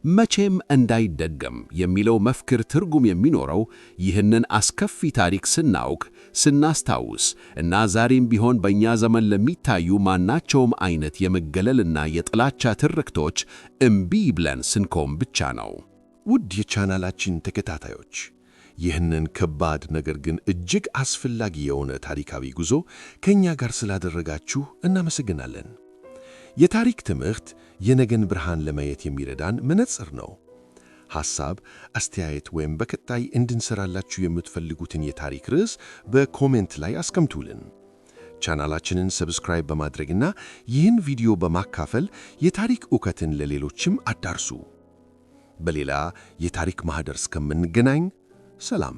[SPEAKER 1] መቼም እንዳይደገም የሚለው መፍክር ትርጉም የሚኖረው ይህንን አስከፊ ታሪክ ስናውቅ፣ ስናስታውስ እና ዛሬም ቢሆን በእኛ ዘመን ለሚታዩ ማናቸውም አይነት የመገለልና የጥላቻ ትርክቶች እምቢ ብለን ስንቆም ብቻ ነው።
[SPEAKER 3] ውድ የቻናላችን ተከታታዮች ይህንን ከባድ ነገር ግን እጅግ አስፈላጊ የሆነ ታሪካዊ ጉዞ ከእኛ ጋር ስላደረጋችሁ እናመሰግናለን። የታሪክ ትምህርት የነገን ብርሃን ለማየት የሚረዳን መነጽር ነው። ሐሳብ፣ አስተያየት ወይም በቀጣይ እንድንሰራላችሁ የምትፈልጉትን የታሪክ ርዕስ በኮሜንት ላይ አስቀምጡልን። ቻናላችንን ሰብስክራይብ በማድረግና ይህን ቪዲዮ በማካፈል የታሪክ ዕውቀትን ለሌሎችም አዳርሱ። በሌላ የታሪክ ማህደር እስከምንገናኝ ሰላም።